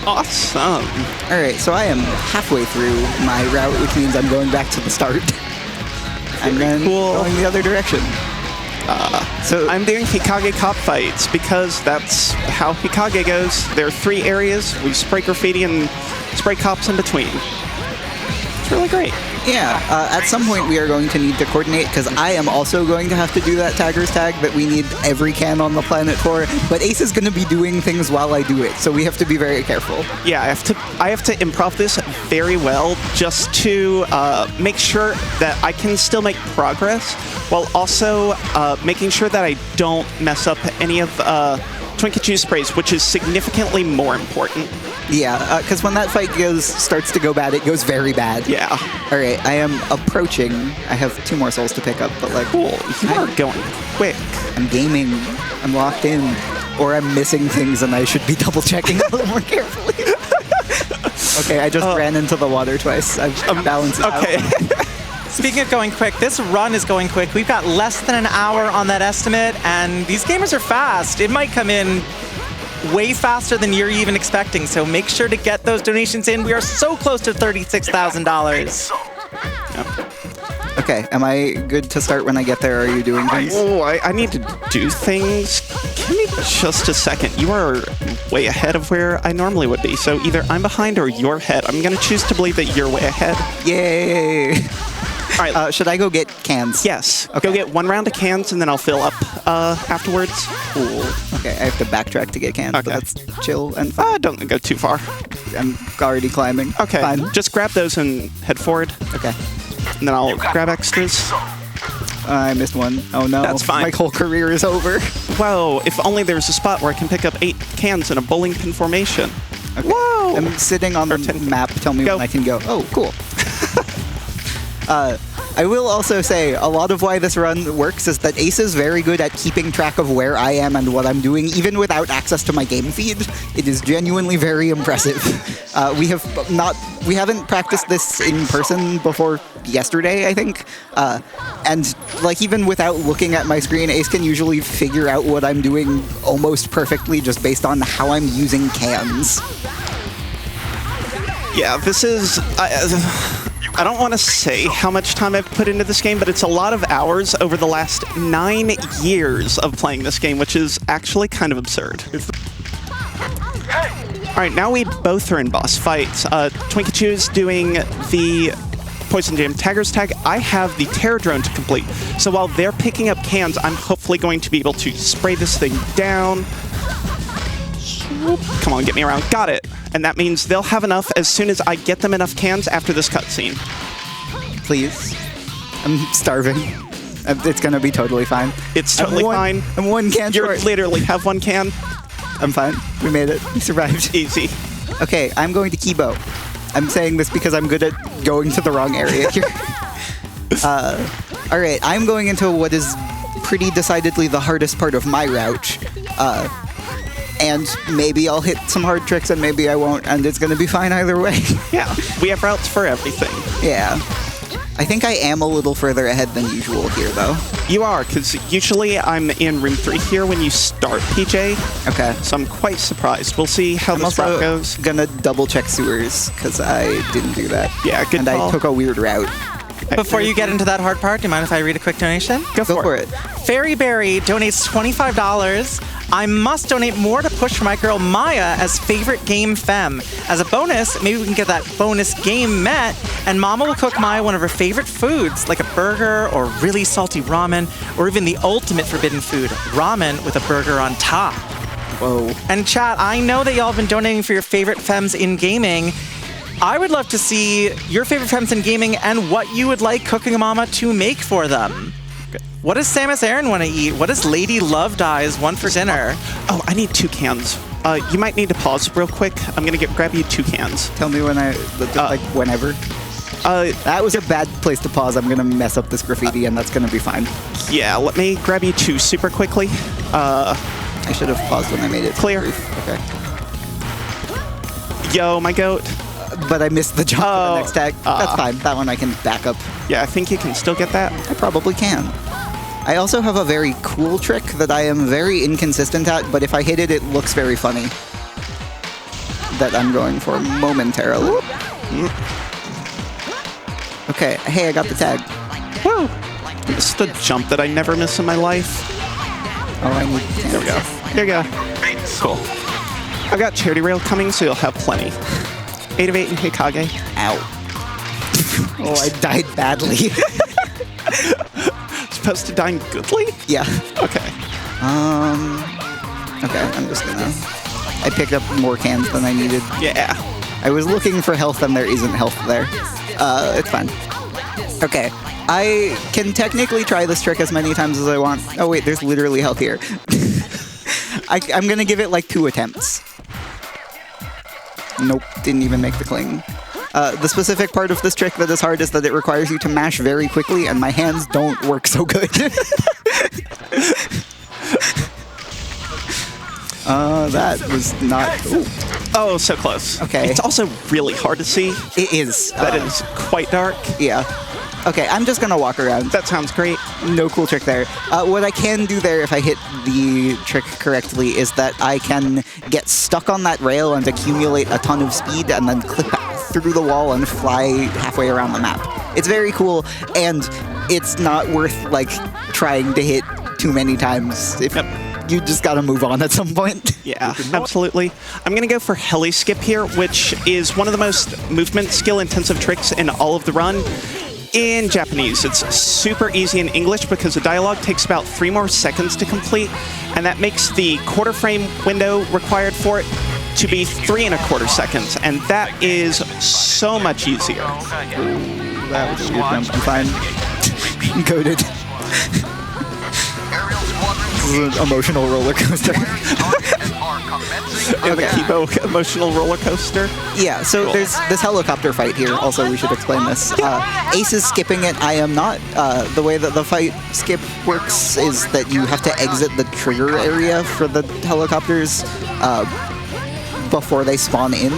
Awesome. All right, so I am halfway through my route, which means I'm going back to the start. And then going the other direction. So I'm doing Hikage cop fights because that's how Hikage goes. There are 3 areas. We spray graffiti and spray cops in between. It's really great. Yeah, at some point we are going to need to coordinate because I am also going to have to do that tagger's tag that we need every can on the planet for, but Ace is going to be doing things while I do it, so we have to be very careful. Yeah, I have to improv this very well just to make sure that I can still make progress while also making sure that I don't mess up any of twinkachu sprays, which is significantly more important. Yeah, because when that fight starts to go bad, it goes very bad. Yeah. All right, I am approaching. I have 2 more souls to pick up, but cool. You are going quick. I'm gaming. I'm locked in, or I'm missing things, and I should be double checking a little more carefully. Okay, I just ran into the water twice. I'm balancing out. Okay. Speaking of going quick, this run is going quick. We've got less than an hour on that estimate, and these gamers are fast. It might come in way faster than you're even expecting, so make sure to get those donations in. We are so close to $36,000. Yep. Okay, am I good to start when I get there? Are you doing things? Oh, I need to do things. Give me just a second. You are way ahead of where I normally would be, so either I'm behind or you're ahead. I'm going to choose to believe that you're way ahead. Yay! All right. Should I go get cans? Yes. Okay. Go get 1 round of cans, and then I'll fill up afterwards. Cool. Okay, I have to backtrack to get cans, but that's chill and fun. Don't go too far. I'm already climbing. Okay. Fine. Just grab those and head forward. Okay. And then I'll grab extras. I missed one. Oh no. That's fine. My whole career is over. Whoa, if only there's a spot where I can pick up 8 cans in a bowling pin formation. Okay. Whoa! I'm sitting on the 10. map. Tell me Go. when I can go. Oh, cool. I will also say a lot of why this run works is that Ace is very good at keeping track of where I am and what I'm doing, even without access to my game feed. It is genuinely very impressive. We haven't practiced this in person before yesterday, I think. And like even without looking at my screen, Ace can usually figure out what I'm doing almost perfectly just based on how I'm using cans. Yeah, this is... I don't want to say how much time I've put into this game, but it's a lot of hours over the last 9 years of playing this game, which is actually kind of absurd. All right, now we both are in boss fights. twinkachu is doing the Poison Jam Tagger's Tag. I have the Terror Drone to complete. So while they're picking up cans, I'm hopefully going to be able to spray this thing down. Come on, get me around. Got it. And that means they'll have enough as soon as I get them enough cans after this cutscene. Please. I'm starving. It's gonna be totally fine. It's totally fine. I'm 1 can You short. literally have 1 can. I'm fine. We made it. We survived. Easy. Okay, I'm going to Kibo. I'm saying this because I'm good at going to the wrong area here. All right, I'm going into what is pretty decidedly the hardest part of my route. And maybe I'll hit some hard tricks and maybe I won't, and it's going to be fine either way. Yeah, we have routes for everything. Yeah. I think I am a little further ahead than usual here, though. You are, because usually I'm in room 3 here when you start, PJ. Okay. So I'm quite surprised. We'll see how I'm this also route goes. gonna double check sewers, because I didn't do that. Yeah, good And call. I took a weird route. Before you get into that hard part, do you mind if I read a quick donation? Go for it. Fairy Berry donates $25. I must donate more to push for my girl Maya as favorite game femme. As a bonus, maybe we can get that bonus game met, and Mama will cook Maya one of her favorite foods, like a burger or really salty ramen, or even the ultimate forbidden food, ramen with a burger on top. Whoa. And chat, I know that y'all have been donating for your favorite femmes in gaming. I would love to see your favorite femmes in gaming and what you would like Cooking Mama to make for them. What does Samus Aran want to eat? What does Lady Love Dies want for dinner? Oh, I need 2 cans. You might need to pause real quick. I'm going to grab you 2 cans. Tell me when like whenever. That was a bad place to pause. I'm gonna mess up this graffiti, and that's gonna be fine. Yeah, let me grab you 2 super quickly. I should have paused when I made it. Clear. Okay. Yo, my goat. But I missed the jump for the next tag. That's fine. That one I can back up. Yeah, I think you can still get that. I probably can. I also have a very cool trick that I am very inconsistent at, but if I hit it, it looks very funny. That I'm going for momentarily. Okay, hey, I got the tag. Woo! It's the jump that I never miss in my life. Oh, I need... There we go. There you go. Cool. I've got Charity Rail coming, so you'll have plenty. 8 of 8 in Hikage. Ow. Oh, I died badly. Supposed to die goodly? Yeah. Okay. Okay, I'm just gonna... I picked up more cans than I needed. Yeah. I was looking for health and there isn't health there. It's fine. Okay. I can technically try this trick as many times as I want. Oh wait, there's literally health here. I'm gonna give it like 2 attempts. Nope, didn't even make the cling. The specific part of this trick that is hard is that it requires you to mash very quickly, and my hands don't work so good. That was not... Ooh. Oh, so close. Okay. It's also really hard to see. It is. That is quite dark. Yeah. Okay, I'm just gonna walk around. That sounds great. No cool trick there. What I can do there if I hit the trick correctly is that I can get stuck on that rail and accumulate a ton of speed and then clip through the wall and fly halfway around the map. It's very cool, and it's not worth like trying to hit too many times. If you just gotta move on at some point. Yeah, absolutely. I'm gonna go for Heli Skip here, which is one of the most movement skill intensive tricks in all of the run. In Japanese, it's super easy in English because the dialogue takes about 3 more seconds to complete, and that makes the quarter frame window required for it to be 3¼ seconds, and that is so much easier. That was a good jump. I'm fine. Goated. This is an emotional roller coaster. In the Kibo emotional roller coaster. Yeah, so there's this helicopter fight here. Also, we should explain this. Ace is skipping it. I am not. The way that the fight skip works is that you have to exit the trigger area for the helicopters before they spawn in.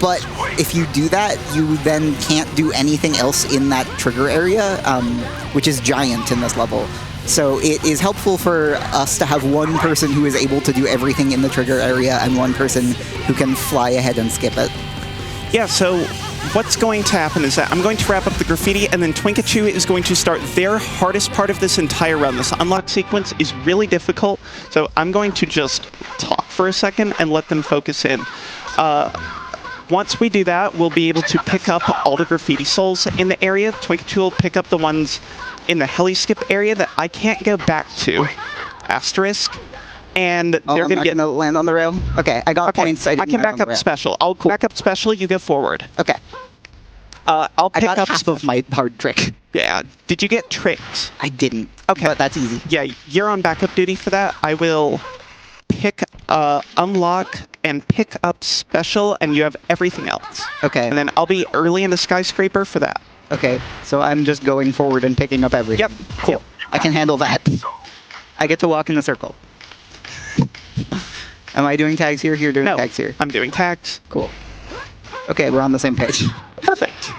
But if you do that, you then can't do anything else in that trigger area, which is giant in this level. So it is helpful for us to have one person who is able to do everything in the trigger area and one person who can fly ahead and skip it. Yeah, so what's going to happen is that I'm going to wrap up the graffiti, and then twinkachu is going to start their hardest part of this entire run. This unlock sequence is really difficult, so I'm going to just talk for a second and let them focus in. Once we do that, we'll be able to pick up all the graffiti souls in the area. twinkachu will pick up the ones in the heli skip area that I can't go back to. Asterisk. And they're I'm going to not get... gonna land on the rail. Okay, I got points. I can back up special. I'll back up special, you go forward. Okay. I'll pick I got up... half of my hard trick. Yeah. Did you get tricks? I didn't. Okay. But that's easy. Yeah, you're on backup duty for that. I will pick, unlock and pick up special, and you have everything else. Okay. And then I'll be early in the skyscraper for that. Okay, so I'm just going forward and picking up everything. Yep. Cool. Yep. I can handle that. I get to walk in a circle. Am I doing tags here? You're doing No, tags here. I'm doing tags. Cool. Okay, we're on the same page. Perfect.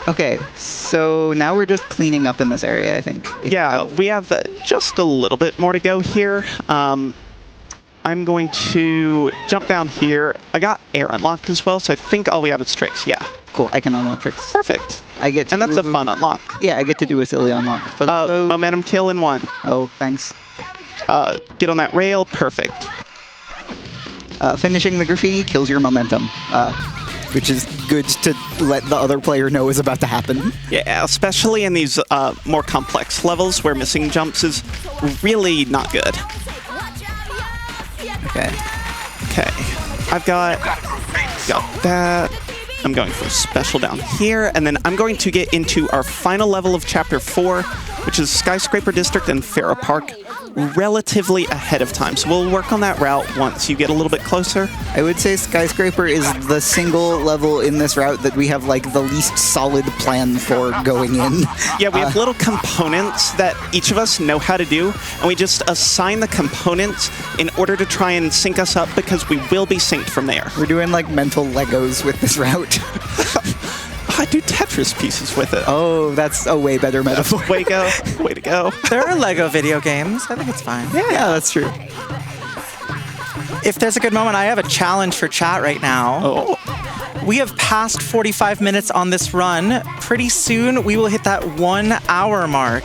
Okay, so now we're just cleaning up in this area, I think. Yeah, we have just a little bit more to go here. I'm going to jump down here. I got air unlocked as well, so I think all we have is tricks. Yeah. Cool, I can unlock tricks. Perfect. I get to And that's a fun unlock. Yeah, I get to do a silly unlock. But Momentum kill in one. Oh, thanks. Get on that rail. Perfect. Finishing the graffiti kills your momentum, which is good to let the other player know is about to happen. Yeah, especially in these more complex levels where missing jumps is really not good. Okay. Okay. I've got that. I'm going for special down here, and then I'm going to get into our final level of Chapter 4, which is Skyscraper District and Farah Park, relatively ahead of time. So we'll work on that route once you get a little bit closer. I would say Skyscraper is the single level in this route that we have, like, the least solid plan for going in. Yeah, we have little components that each of us know how to do, and we just assign the components in order to try and sync us up, because we will be synced from there. We're doing, like, mental Legos with this route. I do Tetris pieces with it. Oh, that's a way better metaphor. Way to go. Way to go. There are Lego video games. I think it's fine. Yeah, that's true. If there's a good moment, I have a challenge for chat right now. Oh. We have passed 45 minutes on this run. Pretty soon, we will hit that 1 hour mark.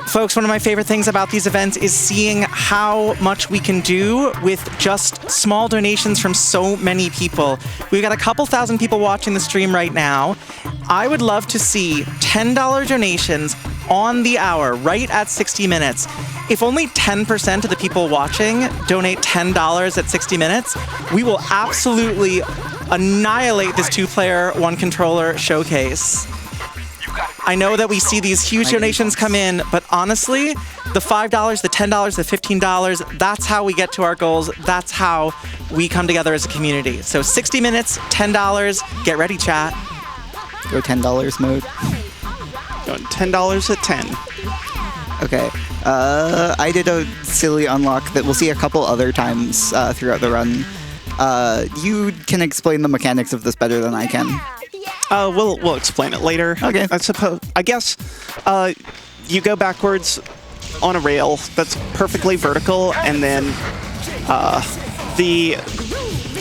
Folks, one of my favorite things about these events is seeing how much we can do with just small donations from so many people. We've got a couple thousand people watching the stream right now. I would love to see $10 donations on the hour, right at 60 minutes. If only 10% of the people watching donate $10 at 60 minutes, we will absolutely annihilate this 2-player, 1-controller showcase. I know that we see these huge donations come in, but honestly, the $5, the $10, the $15, that's how we get to our goals. That's how we come together as a community. So 60 minutes, $10. Get ready, chat. Go $10 mode. Going $10 at 10. Okay. I did a silly unlock that we'll see a couple other times throughout the run. You can explain the mechanics of this better than I can. We'll explain it later. Okay. I guess you go backwards on a rail that's perfectly vertical, and then the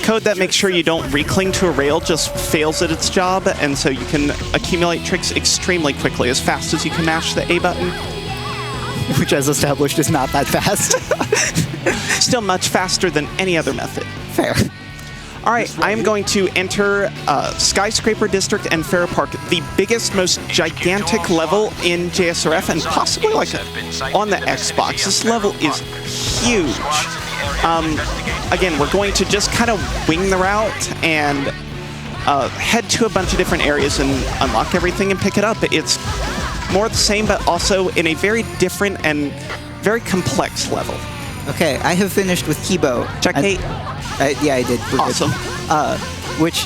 code that makes sure you don't recling to a rail just fails at its job, and so you can accumulate tricks extremely quickly, as fast as you can mash the A button. Which, as established, is not that fast. Still much faster than any other method. Fair. All right, I am going to enter Skyscraper District and Farah Park, the biggest, most gigantic level in JSRF, and possibly like on the Xbox. This level is huge. Again, we're going to just kind of wing the route and head to a bunch of different areas and unlock everything and pick it up. It's more of the same, but also in a very different and very complex level. Okay, I have finished with Kibo. Checkmate. Yeah, I did. We're good. Awesome. Which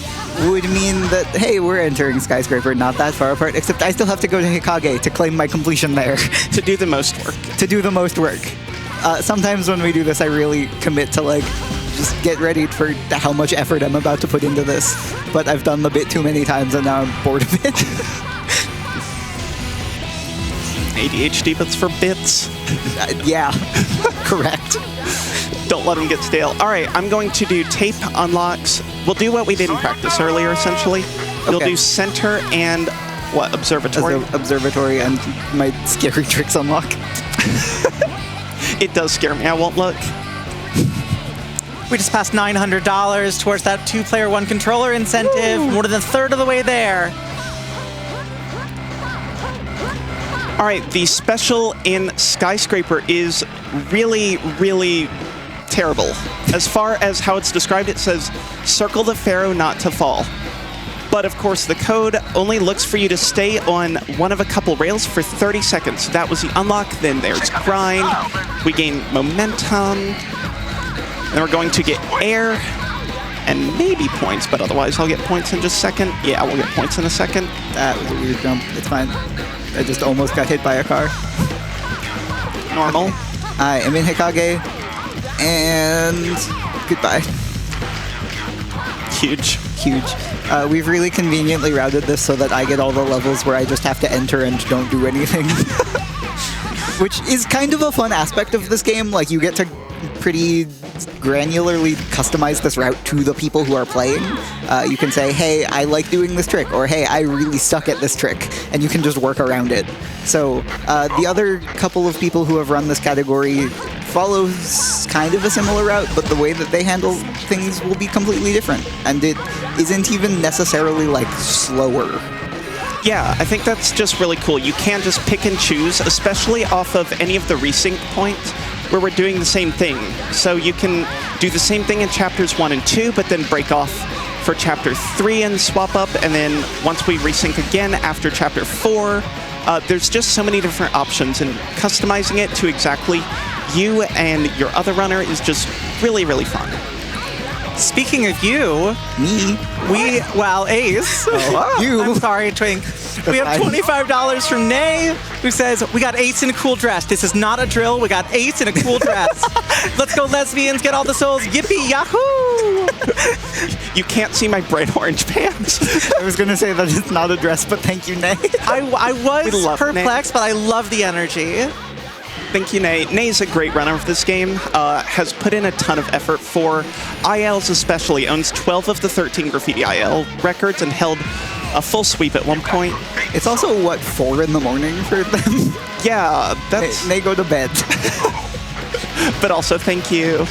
would mean that, hey, we're entering Skyscraper not that far apart, except I still have to go to Hikage to claim my completion there. To do the most work. To do the most work. Sometimes when we do this, I really commit to, like, just get ready for how much effort I'm about to put into this. But I've done the bit too many times, and now I'm bored of it. ADHD bits for bits. Yeah, correct. Don't let them get stale. All right, I'm going to do tape unlocks. We'll do what we did in practice earlier, essentially. We'll do center and, what, observatory? Observatory and my scary tricks unlock. It does scare me. I won't look. We just passed $900 towards that 2-player, 1-controller incentive. Woo! More than a third of the way there. All right, the special in Skyscraper is really, really terrible. As far as how it's described, it says, circle the pharaoh not to fall. But of course, the code only looks for you to stay on one of a couple rails for 30 seconds. So that was the unlock, then there's grind. We gain momentum. Then we're going to get air and maybe points, but otherwise I'll get points in just a second. Yeah, we'll get points in a second. That was a weird jump. It's fine. I just almost got hit by a car. Normal. I am in Hikage, and goodbye. Huge. Huge. We've really conveniently routed this so that I get all the levels where I just have to enter and don't do anything. Which is kind of a fun aspect of this game. Like, you get to pretty granularly customize this route to the people who are playing. You can say, hey, I like doing this trick, or hey, I really suck at this trick, and you can just work around it. So the other couple of people who have run this category follows kind of a similar route, but the way that they handle things will be completely different, and it isn't even necessarily, like, slower. Yeah, I think that's just really cool. You can just pick and choose, especially off of any of the resync points where we're doing the same thing. So you can do the same thing in chapters 1 and 2, but then break off for chapter 3 and swap up, and then once we resync again after chapter 4, there's just so many different options, and customizing it to exactly you and your other runner is just really, really fun. Speaking of you, Me? well, Ace. You. I'm sorry, Twink. We have $25 from Nay, who says, we got Ace in a cool dress. This is not a drill. We got Ace in a cool dress. Let's go, lesbians. Get all the souls. Yippee, yahoo! You can't see my bright orange pants. I was going to say that it's not a dress, but thank you, Nay. I was perplexed, Nay. but I love the energy. Thank you, Nay. Nay's a great runner of this game, has put in a ton of effort for ILs especially, owns 12 of the 13 graffiti IL records and held a full sweep at one point. It's also, what, 4 in the morning for them? Yeah, that's... They go to bed. But also, thank you.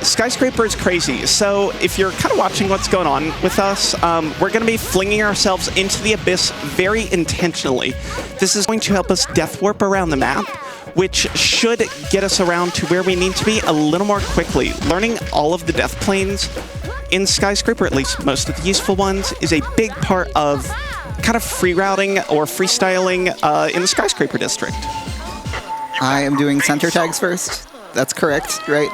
Skyscraper is crazy, so if you're kind of watching what's going on with us, we're going to be flinging ourselves into the abyss very intentionally. This is going to help us death warp around the map, which should get us around to where we need to be a little more quickly. Learning all of the death planes in Skyscraper, at least most of the useful ones, is a big part of kind of free routing or freestyling in the Skyscraper district. I am doing center tags first. That's correct, right?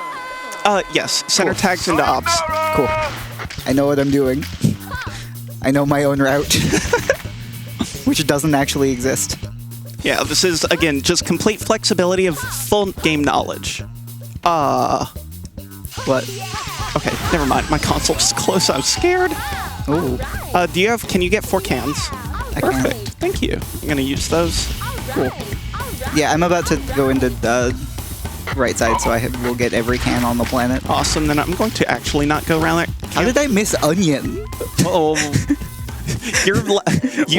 Yes, center tags into ops. Cool. I know what I'm doing. I know my own route, which doesn't actually exist. Yeah, this is, again, just complete flexibility of full game knowledge. What? Okay, never mind. My console's close. I'm scared. Oh. Can you get 4 cans? I Perfect. can. Thank you. I'm gonna use those. Cool. Yeah, I'm about to go into the right side, so will get every can on the planet. Awesome. Then I'm going to actually not go around that. How did I miss onion? Oh. You're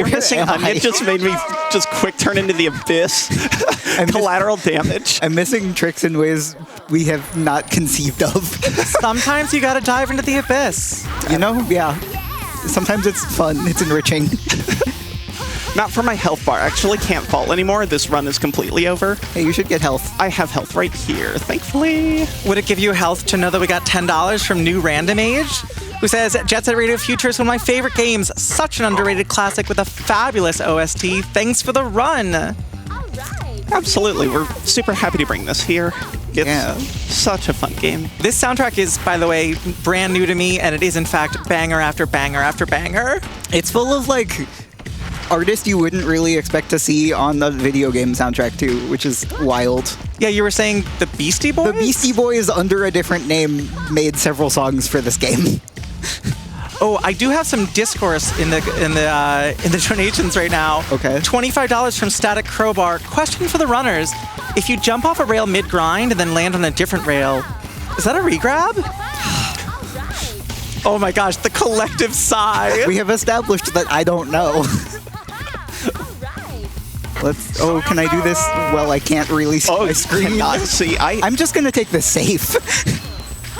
missing onion just made me just quick turn into the abyss. Collateral damage. I'm missing tricks in ways we have not conceived of. Sometimes you gotta dive into the abyss. You know? Yeah. Sometimes it's fun. It's enriching. Not for my health bar. I actually can't fall anymore. This run is completely over. Hey, you should get health. I have health right here, thankfully. Would it give you health to know that we got $10 from New Random Age? who says, Jet Set Radio Future is one of my favorite games. Such an underrated classic with a fabulous OST. Thanks for the run. Absolutely. We're super happy to bring this here. It's such a fun game. This soundtrack is, by the way, brand new to me, and it is, in fact, banger after banger after banger. It's full of, like, artists you wouldn't really expect to see on the video game soundtrack, too, which is wild. Yeah, you were saying the Beastie Boys? The Beastie Boys, under a different name, made several songs for this game. Oh, I do have some discourse in the donations right now. Okay. $25 from Static Crowbar. Question for the runners: if you jump off a rail mid-grind and then land on a different rail, is that a regrab? Oh my gosh, the collective sigh. We have established that I don't know. Let's. Oh, can I do this? Well, I can't really see my screen. Cannot see. I'm just gonna take the safe.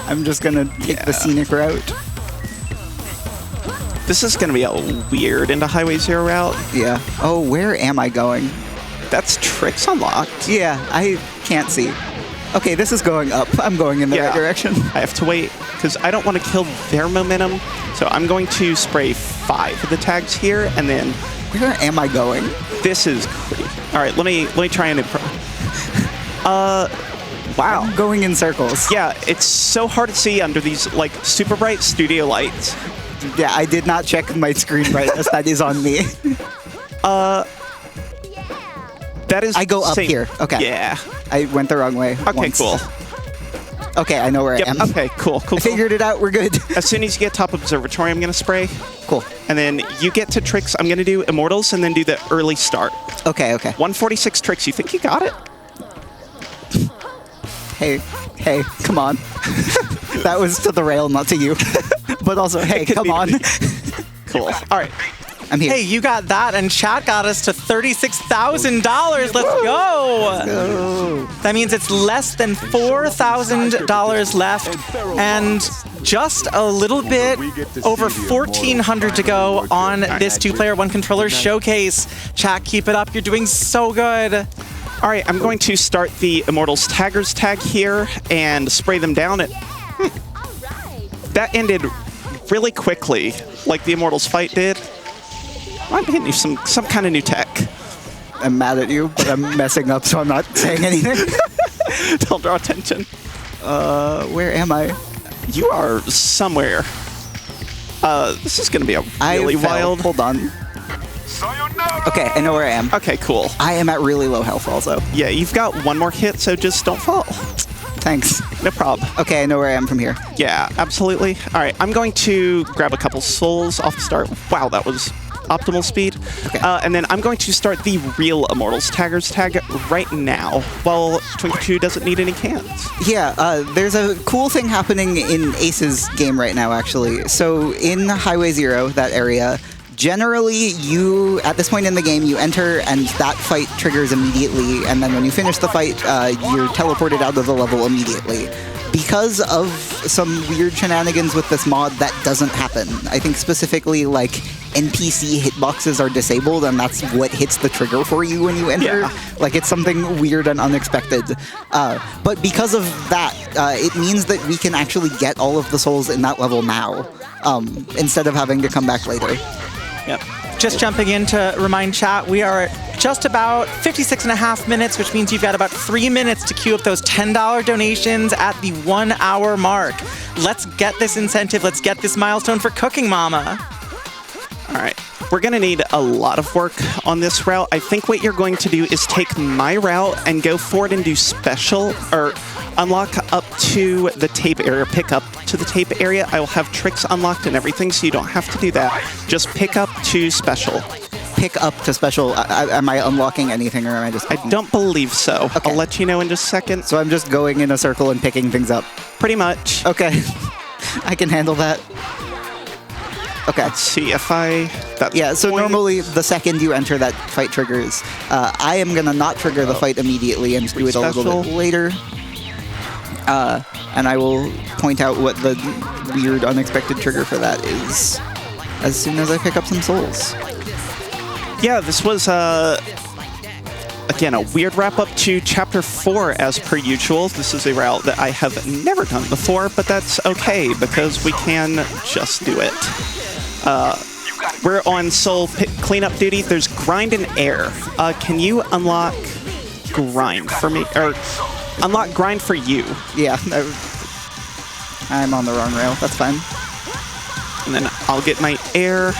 I'm just gonna take the scenic route. This is going to be a weird into Highway Zero route. Yeah. Oh, where am I going? That's tricks unlocked. Yeah, I can't see. Okay, this is going up. I'm going in the right direction. I have to wait because I don't want to kill their momentum. So I'm going to spray 5 of the tags here, and then. Where am I going? This is crazy. All right, let me try an impro. Wow. I'm going in circles. Yeah, it's so hard to see under these like super bright studio lights. Yeah, I did not check my screen brightness. That is on me. That is. I go up here. Okay. Yeah. I went the wrong way. Okay, once. cool. Okay, I know where I am. Okay, cool. I figured it out. We're good. As soon as you get top observatory, I'm going to spray. Cool. And then you get to tricks. I'm going to do Immortals and then do the early start. Okay. 146 tricks. You think you got it? Hey, come on. That was to the rail, not to you. But also, hey, come on. Cool. All right. I'm here. Hey, you got that, and chat got us to $36,000. Let's go. Oh. That means it's less than $4,000 left, and just a little bit over $1,400 to go on this 2-player, 1-controller showcase. Chat, keep it up. You're doing so good. All right, I'm going to start the Immortals Taggers tag here and spray them down. That ended really quickly, like the Immortals fight did. I'm hitting you some kind of new tech. I'm mad at you, but I'm messing up, so I'm not saying anything. Don't draw attention. Where am I? You are somewhere. This is going to be a really wild. Hold on. Okay, I know where I am. Okay, cool. I am at really low health also. Yeah, you've got one more hit, so just don't fall. Thanks. No problem. Okay, I know where I am from here. Yeah, absolutely. All right, I'm going to grab a couple souls off the start. Wow, that was optimal speed. Okay. And then I'm going to start the real Immortals Taggers tag right now, while twinkachu doesn't need any cans. Yeah, there's a cool thing happening in Ace's game right now, actually. So in Highway Zero, that area, generally, you, at this point in the game, you enter and that fight triggers immediately, and then when you finish the fight, you're teleported out of the level immediately. Because of some weird shenanigans with this mod, that doesn't happen. I think specifically, like, NPC hitboxes are disabled, and that's what hits the trigger for you when you enter. Yeah. Like, it's something weird and unexpected. But because of that, it means that we can actually get all of the souls in that level now, instead of having to come back later. Yep. Just jumping in to remind chat, we are just about 56.5 minutes, which means you've got about 3 minutes to queue up those $10 donations at the 1 hour mark. Let's get this incentive. Let's get this milestone for Cooking Mama. All right. We're going to need a lot of work on this route. I think what you're going to do is take my route and go forward and do special, or unlock up to the tape area, pick up to the tape area. I will have tricks unlocked and everything, so you don't have to do that. Just pick up to special. Pick up to special. Am I unlocking anything, or am I just... I don't believe so. Okay. I'll let you know in just a second. So I'm just going in a circle and picking things up. Pretty much. Okay. I can handle that. Okay. Let's see if I... Yeah, so normally the second you enter that fight triggers, I am going to not trigger the fight immediately and do it a little bit later. And I will point out what the weird, unexpected trigger for that is as soon as I pick up some souls. Yeah, this was again, a weird wrap-up to Chapter 4 as per usual. This is a route that I have never done before, but that's okay, because we can just do it. We're on soul cleanup duty. There's grind and air. Can you unlock grind for me? Or unlock grind for you? Yeah, I'm on the wrong rail. That's fine. And then I'll get my air.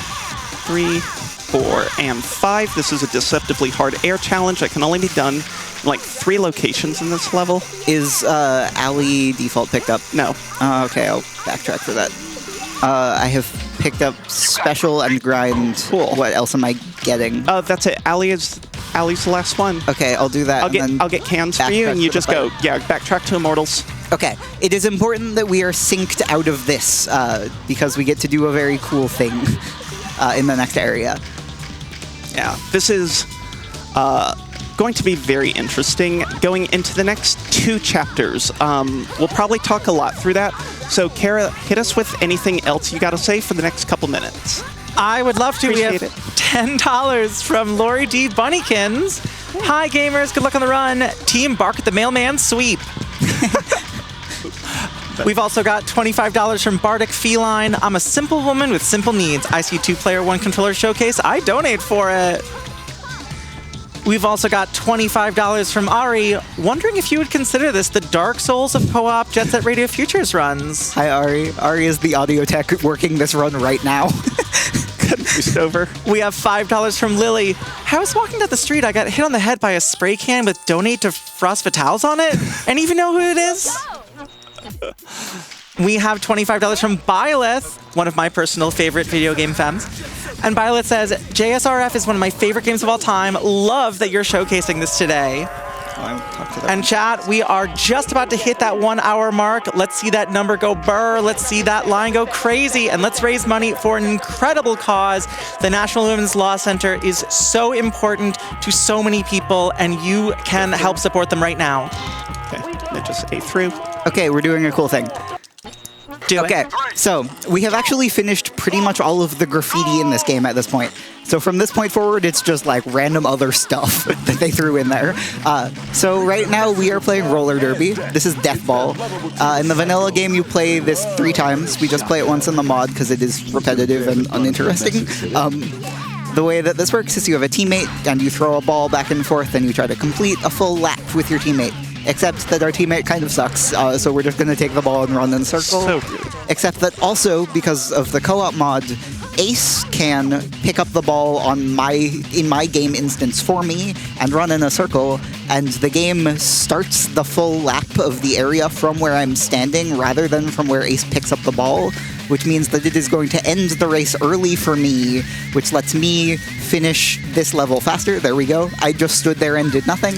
3, 4, and 5. This is a deceptively hard air challenge that can only be done in like 3 locations in this level. Is alley default picked up? No. Okay, I'll backtrack for that. I have picked up special and grind. Cool. What else am I getting? That's it. Allie's the last one. Okay, I'll do that. I'll get cans for you, and you just go. Yeah, backtrack to Immortals. Okay, it is important that we are synced out of this because we get to do a very cool thing in the next area. Yeah, this is going to be very interesting going into the next 2 chapters. We'll probably talk a lot through that. So, Kara, hit us with anything else you got to say for the next couple minutes. I would love to. Appreciate we have $10 from Lori D. Bunnykins. Hi, gamers. Good luck on the run. Team Bark at the Mailman Sweep. We've also got $25 from Bardic Feline. I'm a simple woman with simple needs. I see 2-player, 1-controller showcase. I donate for it. We've also got $25 from Ari. Wondering if you would consider this the Dark Souls of co-op Jet Set Radio Futures runs. Hi, Ari. Ari is the audio tech working this run right now. Boost over. We have $5 from Lily. I was walking down the street. I got hit on the head by a spray can with "Donate to Frost Vitals" on it. And even know who it is? We have $25 from Byleth, one of my personal favorite video game femmes. And Byleth says, JSRF is one of my favorite games of all time. Love that you're showcasing this today. And chat, we are just about to hit that 1 hour mark. Let's see that number go burr. Let's see that line go crazy. And let's raise money for an incredible cause. The National Women's Law Center is so important to so many people, and you can help support them right now. Okay, that just ate through. Okay, we're doing a cool thing. Okay, so we have actually finished pretty much all of the graffiti in this game at this point. So from this point forward, it's just like random other stuff that they threw in there. So right now we are playing roller derby. This is Death Ball. In the vanilla game, you play this 3 times. We just play it once in the mod because it is repetitive and uninteresting. The way that this works is you have a teammate and you throw a ball back and forth and you try to complete a full lap with your teammate. Except that our teammate kind of sucks, so we're just going to take the ball and run in a circle. So good. Except that also, because of the co-op mod, Ace can pick up the ball in my game instance for me and run in a circle, and the game starts the full lap of the area from where I'm standing rather than from where Ace picks up the ball, which means that it is going to end the race early for me, which lets me finish this level faster. There we go. I just stood there and did nothing.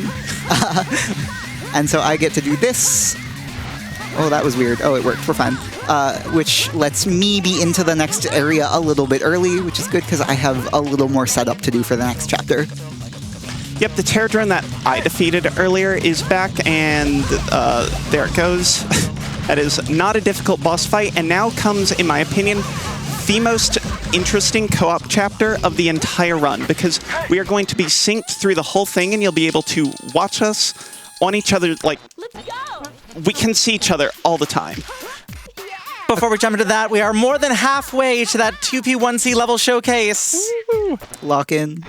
And so I get to do this. Oh, that was weird. Oh, it worked. We're fine. Which lets me be into the next area a little bit early, which is good because I have a little more setup to do for the next chapter. Yep, the Terror Drone that I defeated earlier is back, and there it goes. That is not a difficult boss fight, and now comes, in my opinion, the most interesting co-op chapter of the entire run, because we are going to be synced through the whole thing, and you'll be able to watch us on each other, like, we can see each other all the time. Before we jump into that, we are more than halfway to that 2P1C level showcase. Lock in.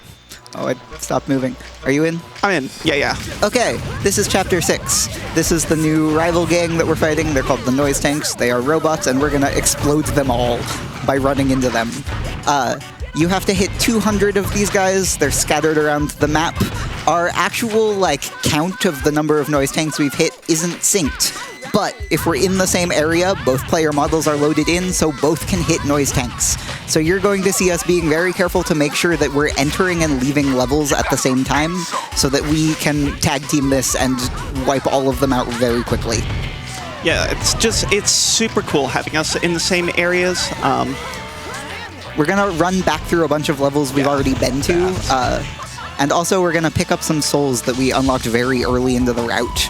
Oh, I stopped moving. Are you in? I'm in. Yeah. Okay, this is Chapter 6. This is the new rival gang that we're fighting. They're called the Noise Tanks. They are robots, and we're going to explode them all by running into them. You have to hit 200 of these guys. They're scattered around the map. Our actual, count of the number of Noise Tanks we've hit isn't synced. But if we're in the same area, both player models are loaded in, so both can hit Noise Tanks. So you're going to see us being very careful to make sure that we're entering and leaving levels at the same time, so that we can tag team this and wipe all of them out very quickly. Yeah, it's super cool having us in the same areas. We're going to run back through a bunch of levels we've already been to. And also, we're going to pick up some souls that we unlocked very early into the route.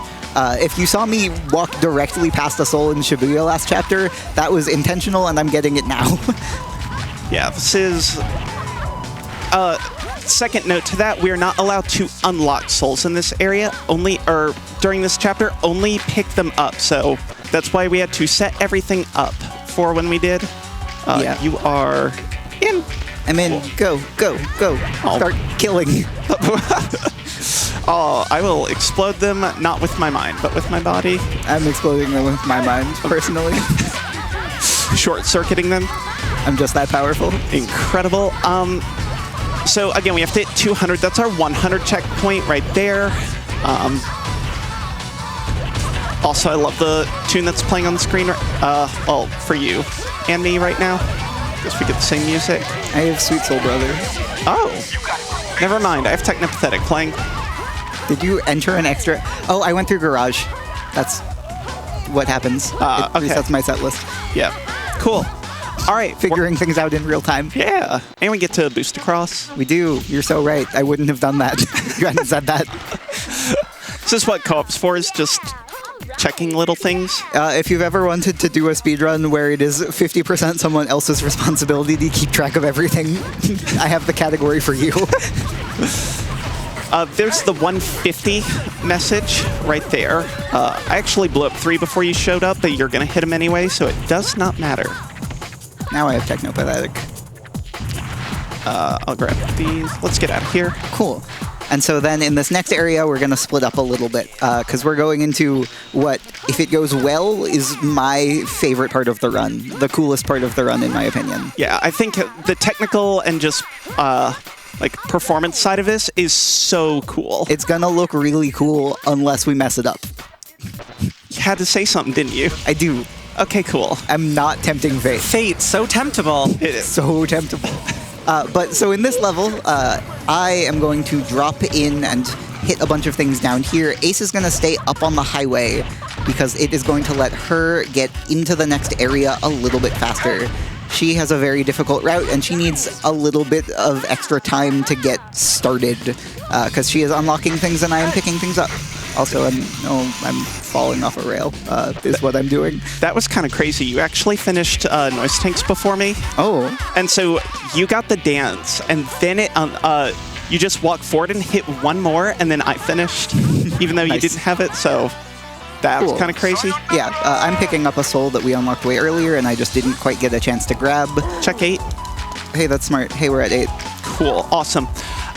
If you saw me walk directly past a soul in Shibuya last chapter, that was intentional, and I'm getting it now. Yeah, this is... second note to that, we are not allowed to unlock souls in this area, during this chapter, only pick them up. So that's why we had to set everything up for when we did. Yeah. You are in. I'm in. Go, go, go. Oh. Start killing. Oh, I will explode them, not with my mind, but with my body. I'm exploding them with my mind, personally. Short-circuiting them. I'm just that powerful. Incredible. So again, we have to hit 200. That's our 100 checkpoint right there. Also, I love the tune that's playing on the screen. Well, for you and me right now. Guess we get the same music. I have Sweet Soul Brother. Oh, never mind. I have Technopathetic playing. Did you enter an extra? Oh, I went through Garage. That's what happens. It Okay. resets my set list. Yeah. Cool. All right. Figuring things out in real time. Yeah. And we get to boost across. We do. You're so right. I wouldn't have done that. You hadn't said that. This is what co-op's for, is just checking little things. If you've ever wanted to do a speedrun where it is 50% someone else's responsibility to keep track of everything, I have the category for you. There's the 150 message right there. I actually blew up 3 before you showed up, but you're going to hit him anyway, so it does not matter. Now I have Technopathetic. I'll grab these. Let's get out of here. Cool. And so then in this next area, we're going to split up a little bit because we're going into what, if it goes well, is my favorite part of the run. The coolest part of the run, in my opinion. Yeah, I think the technical and just performance side of this is so cool. It's going to look really cool unless we mess it up. You had to say something, didn't you? I do. Okay, cool. I'm not tempting fate. Fate, so temptable. It is. So temptable. But so in this level, I am going to drop in and hit a bunch of things down here. Ace is going to stay up on the highway because it is going to let her get into the next area a little bit faster. She has a very difficult route, and she needs a little bit of extra time to get started because she is unlocking things and I am picking things up. Also, I'm falling off a rail, is what I'm doing. That was kind of crazy. You actually finished Noise Tanks before me. Oh. And so you got the dance, and then you just walked forward and hit one more, and then I finished, even though you Nice. didn't have it, so that was Cool. kind of crazy. Yeah, I'm picking up a soul that we unlocked way earlier, and I just didn't quite get a chance to grab. Check 8. Hey, that's smart. Hey, we're at 8. Cool. Awesome.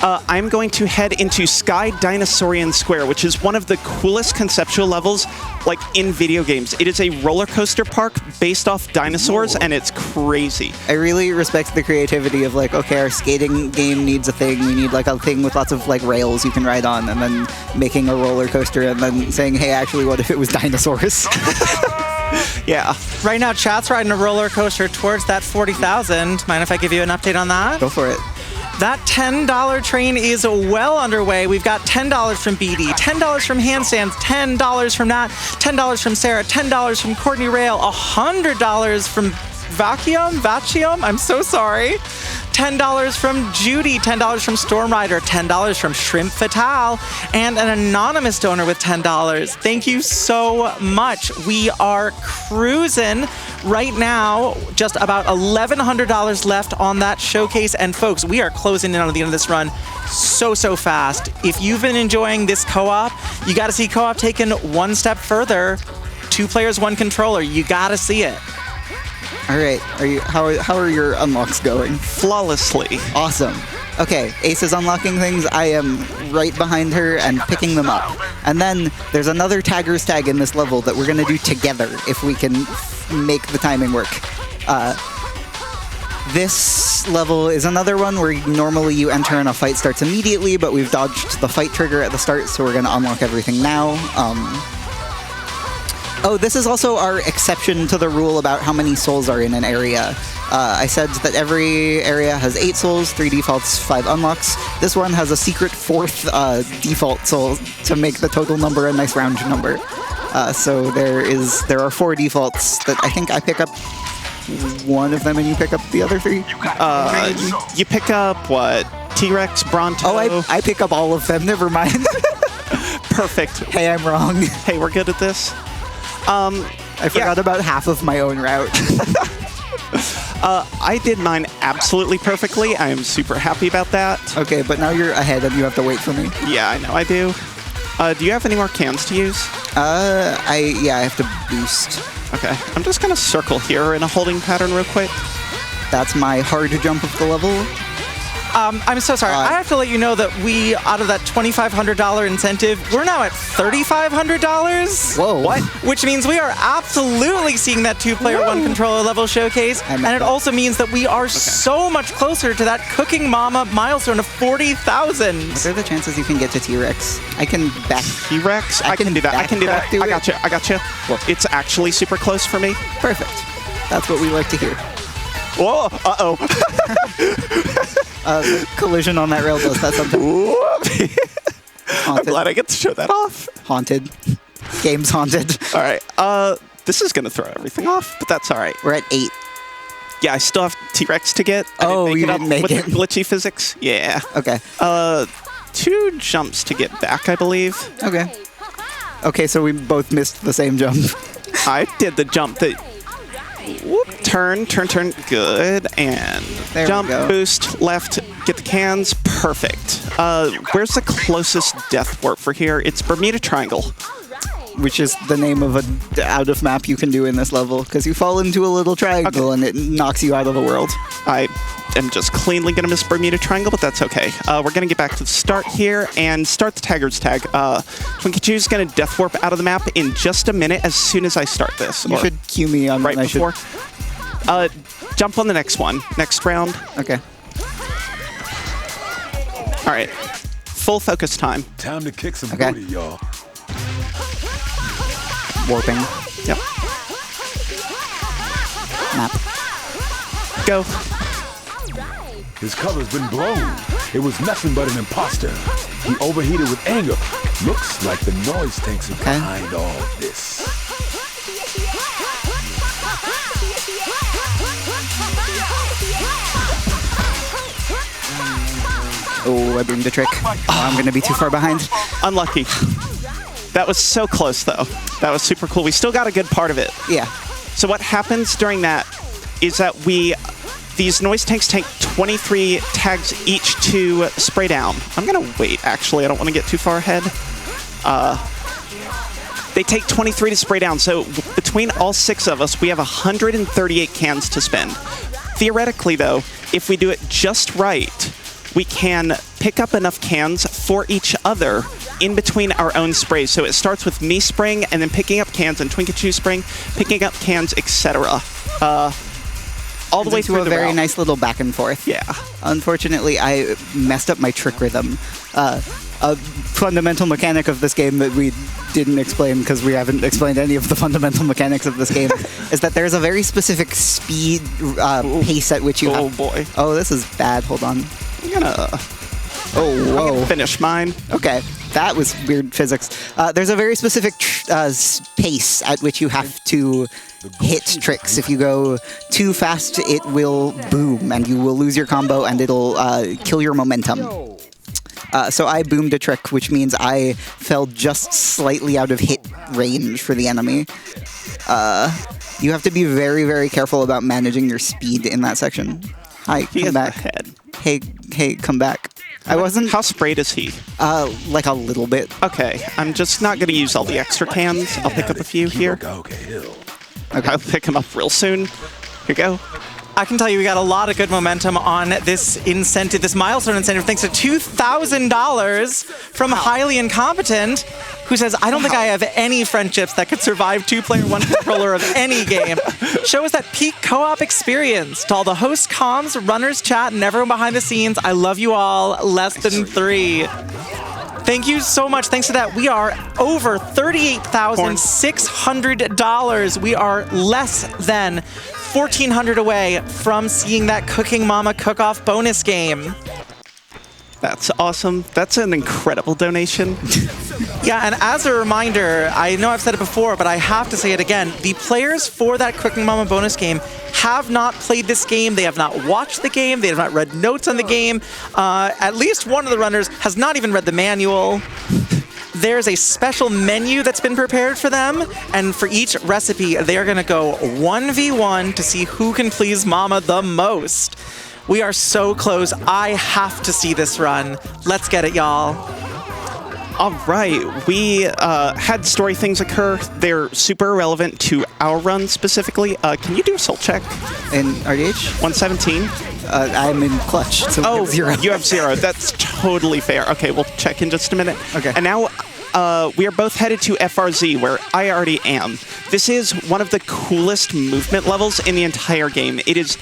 I'm going to head into Sky Dinosaurian Square, which is one of the coolest conceptual levels in video games. It is a roller coaster park based off dinosaurs, and it's crazy. I really respect the creativity of okay, our skating game needs a thing. We need a thing with lots of rails you can ride on, and then making a roller coaster, and then saying, hey, actually, what if it was dinosaurs? Yeah. Right now, chat's riding a roller coaster towards that 40,000. Mind if I give you an update on that? Go for it. That $10 train is well underway. We've got $10 from BD, $10 from Handstands, $10 from Nat, $10 from Sarah, $10 from Courtney Rail, $100 from Vacuum? I'm so sorry. $10 from Judy, $10 from Storm Rider, $10 from Shrimp Fatale, and an anonymous donor with $10. Thank you so much. We are cruising right now, just about $1,100 left on that showcase. And folks, we are closing in on the end of this run so fast. If you've been enjoying this co-op, you got to see co-op taken one step further. 2 players, 1 controller. You got to see it. All right. How are your unlocks going? Flawlessly. Awesome. Okay, Ace is unlocking things. I am right behind her and picking them up. And then there's another Tagger's Tag in this level that we're going to do together if we can make the timing work. This level is another one where normally you enter and a fight starts immediately, but we've dodged the fight trigger at the start, so we're going to unlock everything now. Oh, this is also our exception to the rule about how many souls are in an area. I said that every area has 8 souls, 3 defaults, 5 unlocks. This one has a secret 4th default soul to make the total number a nice round number. So there are 4 defaults that I think I pick up one of them and you pick up the other 3. You pick up what? T-Rex, Bronto? Oh, I pick up all of them. Never mind. Perfect. Hey, I'm wrong. Hey, we're good at this. I forgot about half of my own route. I did mine absolutely perfectly. I am super happy about that. Okay, but now you're ahead and you have to wait for me. Yeah, I know I do. Do you have any more cans to use? I have to boost. Okay, I'm just gonna circle here in a holding pattern real quick. That's my hard jump of the level. I'm so sorry. I have to let you know that we, out of that $2,500 incentive, we're now at $3,500. Whoa. What? Which means we are absolutely seeing that 2-player, 1-controller level showcase. And it also means that we are so much closer to that Cooking Mama milestone of 40,000. What are the chances you can get to T-Rex? I can back... T-Rex? I can do that. I can do that. I got you. I got you. Well, it's actually super close for me. Perfect. That's what we like to hear. Whoa. Uh-oh. Collision on that rail does that sometimes. I'm glad I get to show that off. Haunted. Game's haunted. All right. This is going to throw everything off, but that's all right. We're at 8. Yeah, I still have T-Rex to get. You didn't make it. With the glitchy physics. Yeah. Okay. 2 jumps to get back, I believe. Okay. Okay, so we both missed the same jump. I did the jump that... Whoop, turn. Good. And there jump, boost, left, get the cans. Perfect. Where's the closest death warp for here? It's Bermuda Triangle. Which is the name of an out-of-map you can do in this level, because you fall into a little triangle and it knocks you out of the world. I am just cleanly going to miss Bermuda Triangle, but that's okay. We're going to get back to the start here and start the Tagger's Tag. twinkachu's going to death warp out of the map in just a minute as soon as I start this. You should cue me on right before. Jump on the next one, next round. Okay. All right. Full focus time. Time to kick some booty, y'all. Warping. Yep. Map. Go. His cover's been blown. It was nothing but an imposter. He overheated with anger. Looks like the noise tanks are behind all this. Oh, I boomed a trick. Oh, I'm going to be too far behind. Unlucky. That was so close, though. That was super cool. We still got a good part of it. Yeah. So what happens during that is that these noise tanks take 23 tags each to spray down. I'm going to wait, actually. I don't want to get too far ahead. They take 23 to spray down. So between all 6 of us, we have 138 cans to spend. Theoretically, though, if we do it just right, we can pick up enough cans for each other in between our own sprays. So it starts with me spraying and then picking up cans, and twinkachu spraying, picking up cans, etc. All the way through a very nice little back and forth. Yeah. Unfortunately, I messed up my trick rhythm. A fundamental mechanic of this game that we didn't explain, because we haven't explained any of the fundamental mechanics of this game, is that there's a very specific speed pace at which you have... Oh, boy. Oh, this is bad. Hold on. I'm gonna finish mine. Okay. That was weird physics. There's a very specific pace at which you have to hit tricks. If you go too fast, it will boom, and you will lose your combo, and it'll kill your momentum. So I boomed a trick, which means I fell just slightly out of hit range for the enemy. You have to be very, very careful about managing your speed in that section. Hi, come back. Ahead. Hey, come back. I wasn't... How sprayed is he? Like a little bit. Okay, I'm just not going to use all the extra cans. I'll pick up a few here. Okay. I'll pick him up real soon. Here you go. I can tell you we got a lot of good momentum on this incentive, this milestone incentive, thanks to $2,000 from Highly Incompetent, who says, I don't think I have any friendships that could survive 2-player, 1-controller of any game. Show us that peak co-op experience. To all the host comms, runners chat, and everyone behind the scenes, I love you all. Less than 3. Thank you so much. Thanks to that, we are over $38,600. We are less than $1,400 away from seeing that Cooking Mama cook-off bonus game. That's awesome. That's an incredible donation. Yeah, and as a reminder, I know I've said it before, but I have to say it again. The players for that Cooking Mama bonus game have not played this game. They have not watched the game. They have not read notes on the game. At least one of the runners has not even read the manual. There's a special menu that's been prepared for them, and for each recipe, they are gonna go 1v1 to see who can please Mama the most. We are so close. I have to see this run. Let's get it, y'all. All right, we had story things occur. They're super irrelevant to our run specifically. Can you do a soul check? In RDH? 117. I'm in clutch, so Oh, 0. you have 0. That's totally fair. Okay, we'll check in just a minute. Okay. And now we are both headed to FRZ, where I already am. This is one of the coolest movement levels in the entire game. It is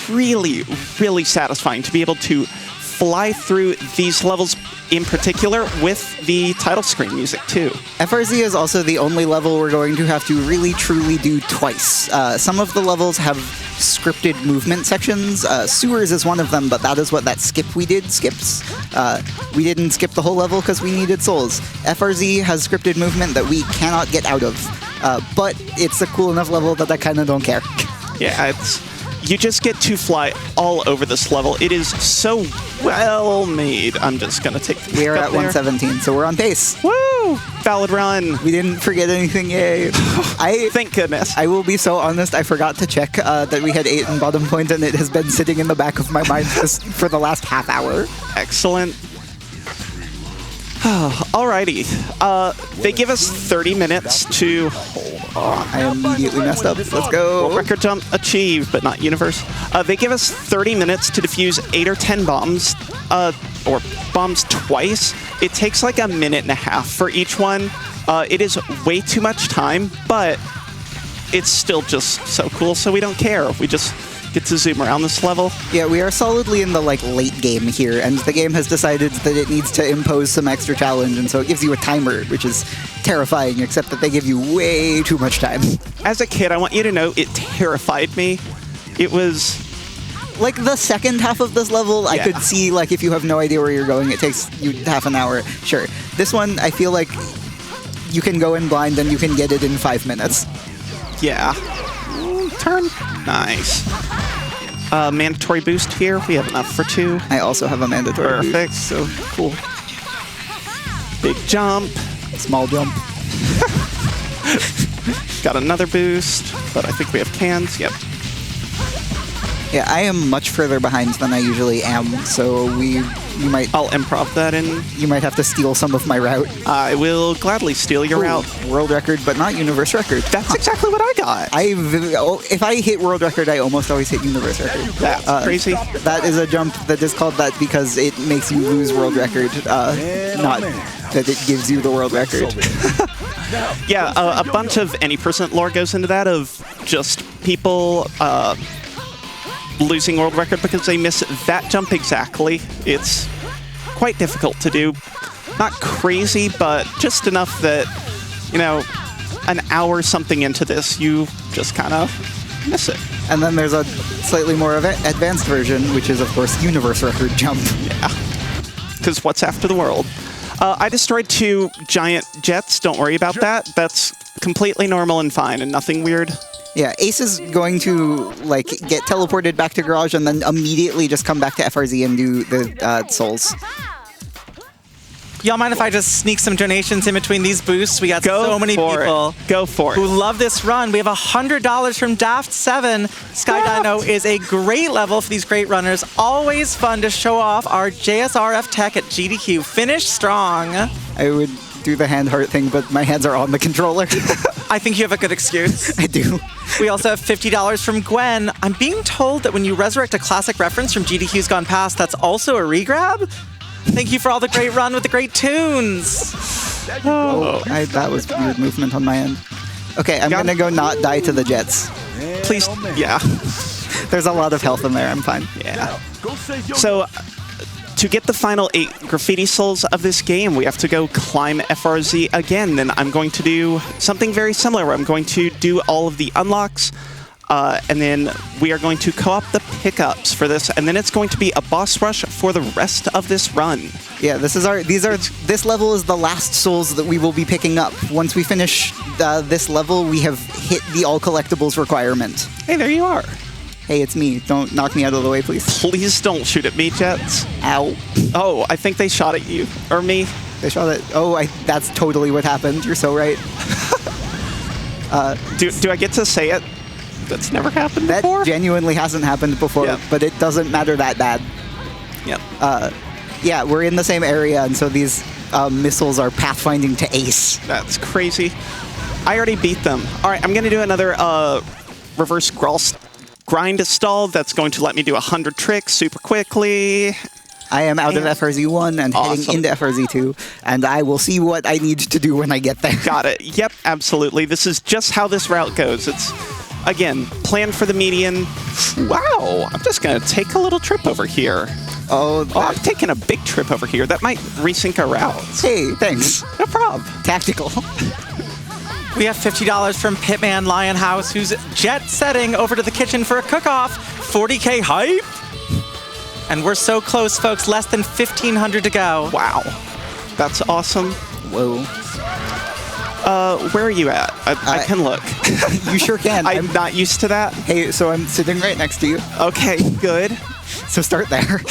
really, really satisfying to be able to fly through these levels in particular with the title screen music too. FRZ is also the only level we're going to have to really truly do twice. Some of the levels have scripted movement sections. Sewers is one of them, but that is what that skip we did skips. We didn't skip the whole level because we needed souls. FRZ has scripted movement that we cannot get out of, but it's a cool enough level that I kind of don't care. Yeah, you just get to fly all over this level. It is so well made. I'm just gonna take the We are at 117, so we're on pace. Woo! Valid run. We didn't forget anything, yay. Thank goodness. I will be so honest, I forgot to check that we had 8 in bottom point, and it has been sitting in the back of my mind for the last half hour. Excellent. Alrighty. They give us 30 minutes to... I immediately messed up. Let's go. World record jump achieved, but not universe. They give us 30 minutes to defuse 8 or 10 bombs, or bombs twice. It takes like a minute and a half for each one. It is way too much time, but it's still just so cool, so we don't care. We just get to zoom around this level. Yeah, we are solidly in the late game here, and the game has decided that it needs to impose some extra challenge, and so it gives you a timer, which is terrifying, except that they give you way too much time. As a kid, I want you to know it terrified me. It was... Like, the second half of this level, I could see, if you have no idea where you're going, it takes you half an hour. Sure. This one, I feel like you can go in blind and you can get it in 5 minutes. Yeah. Turn. Nice. Mandatory boost here. We have enough for 2. I also have a mandatory boost. Perfect. So cool. Big jump. Small jump. Got another boost, but I think we have cans. Yep. Yeah, I am much further behind than I usually am, so you might... I'll improv that in. You might have to steal some of my route. I will gladly steal your route. World record, but not universe record. That's exactly what I got. If I hit world record, I almost always hit universe record. That's crazy. That is a jump that is called that because it makes you lose world record, not that it gives you the world record. Yeah, a bunch of any percent lore goes into that of just people losing world record because they miss that jump exactly. It's quite difficult to do. Not crazy, but just enough that, an hour something into this, you just kind of miss it. And then there's a slightly more advanced version, which is, of course, universe record jump. Yeah. Because what's after the world? I destroyed 2 giant jets. Don't worry about that. That's completely normal and fine and nothing weird. Yeah, Ace is going to, get teleported back to Garage and then immediately just come back to FRZ and do the souls. Y'all mind if I just sneak some donations in between these boosts? We got so many people Go for it. who love this run. We have $100 from Daft7. Skydino is a great level for these great runners. Always fun to show off our JSRF tech at GDQ. Finish strong. I would do the hand heart thing, but my hands are on the controller. I think you have a good excuse. I do. We also have $50 from Gwen. I'm being told that when you resurrect a classic reference from GDQ's Gone Past, that's also a regrab? Thank you for all the great run with the great tunes. That was weird movement on my end. Okay, I'm going to go not die to the jets. Please, yeah. There's a lot of health in there, I'm fine. Yeah. So, to get the final 8 graffiti souls of this game, we have to go climb FRZ again. Then I'm going to do something very similar where I'm going to do all of the unlocks, and then we are going to co-op the pickups for this, and then it's going to be a boss rush for the rest of this run. Yeah, this level is the last souls that we will be picking up. Once we finish this level, we have hit the all collectibles requirement. Hey, there you are. Hey, it's me. Don't knock me out of the way, please. Please don't shoot at me, Jets. Ow. Oh, I think they shot at you. Or me. They shot it. Oh, that's totally what happened. You're so right. Do I get to say it? That's never happened That before? genuinely hasn't happened before, Yeah. but it doesn't matter that bad. Yep. Yeah, we're in the same area, and so these missiles are pathfinding to Ace. That's crazy. I already beat them. All right, I'm going to do another reverse grind stall that's going to let me do 100 tricks super quickly. I am out of FRZ1 and Awesome. heading into FRZ2, and I will see what I need to do when I get there. Got it. Yep, absolutely. This is just how this route goes. It's, again, plan for the median. Wow, I'm just going to take a little trip over here. Oh, I'm taking a big trip over here. That might resync our routes. hey, thanks. No problem. Tactical. We have $50 from Pitman Lionhouse, who's jet setting over to the kitchen for a cook-off. 40K hype. And we're so close, folks. Less than 1,500 to go. Wow. That's awesome. Whoa. Where are you at? I can look. You sure can. I'm not used to that. Hey, so I'm sitting right next to you. Okay, good. So start there.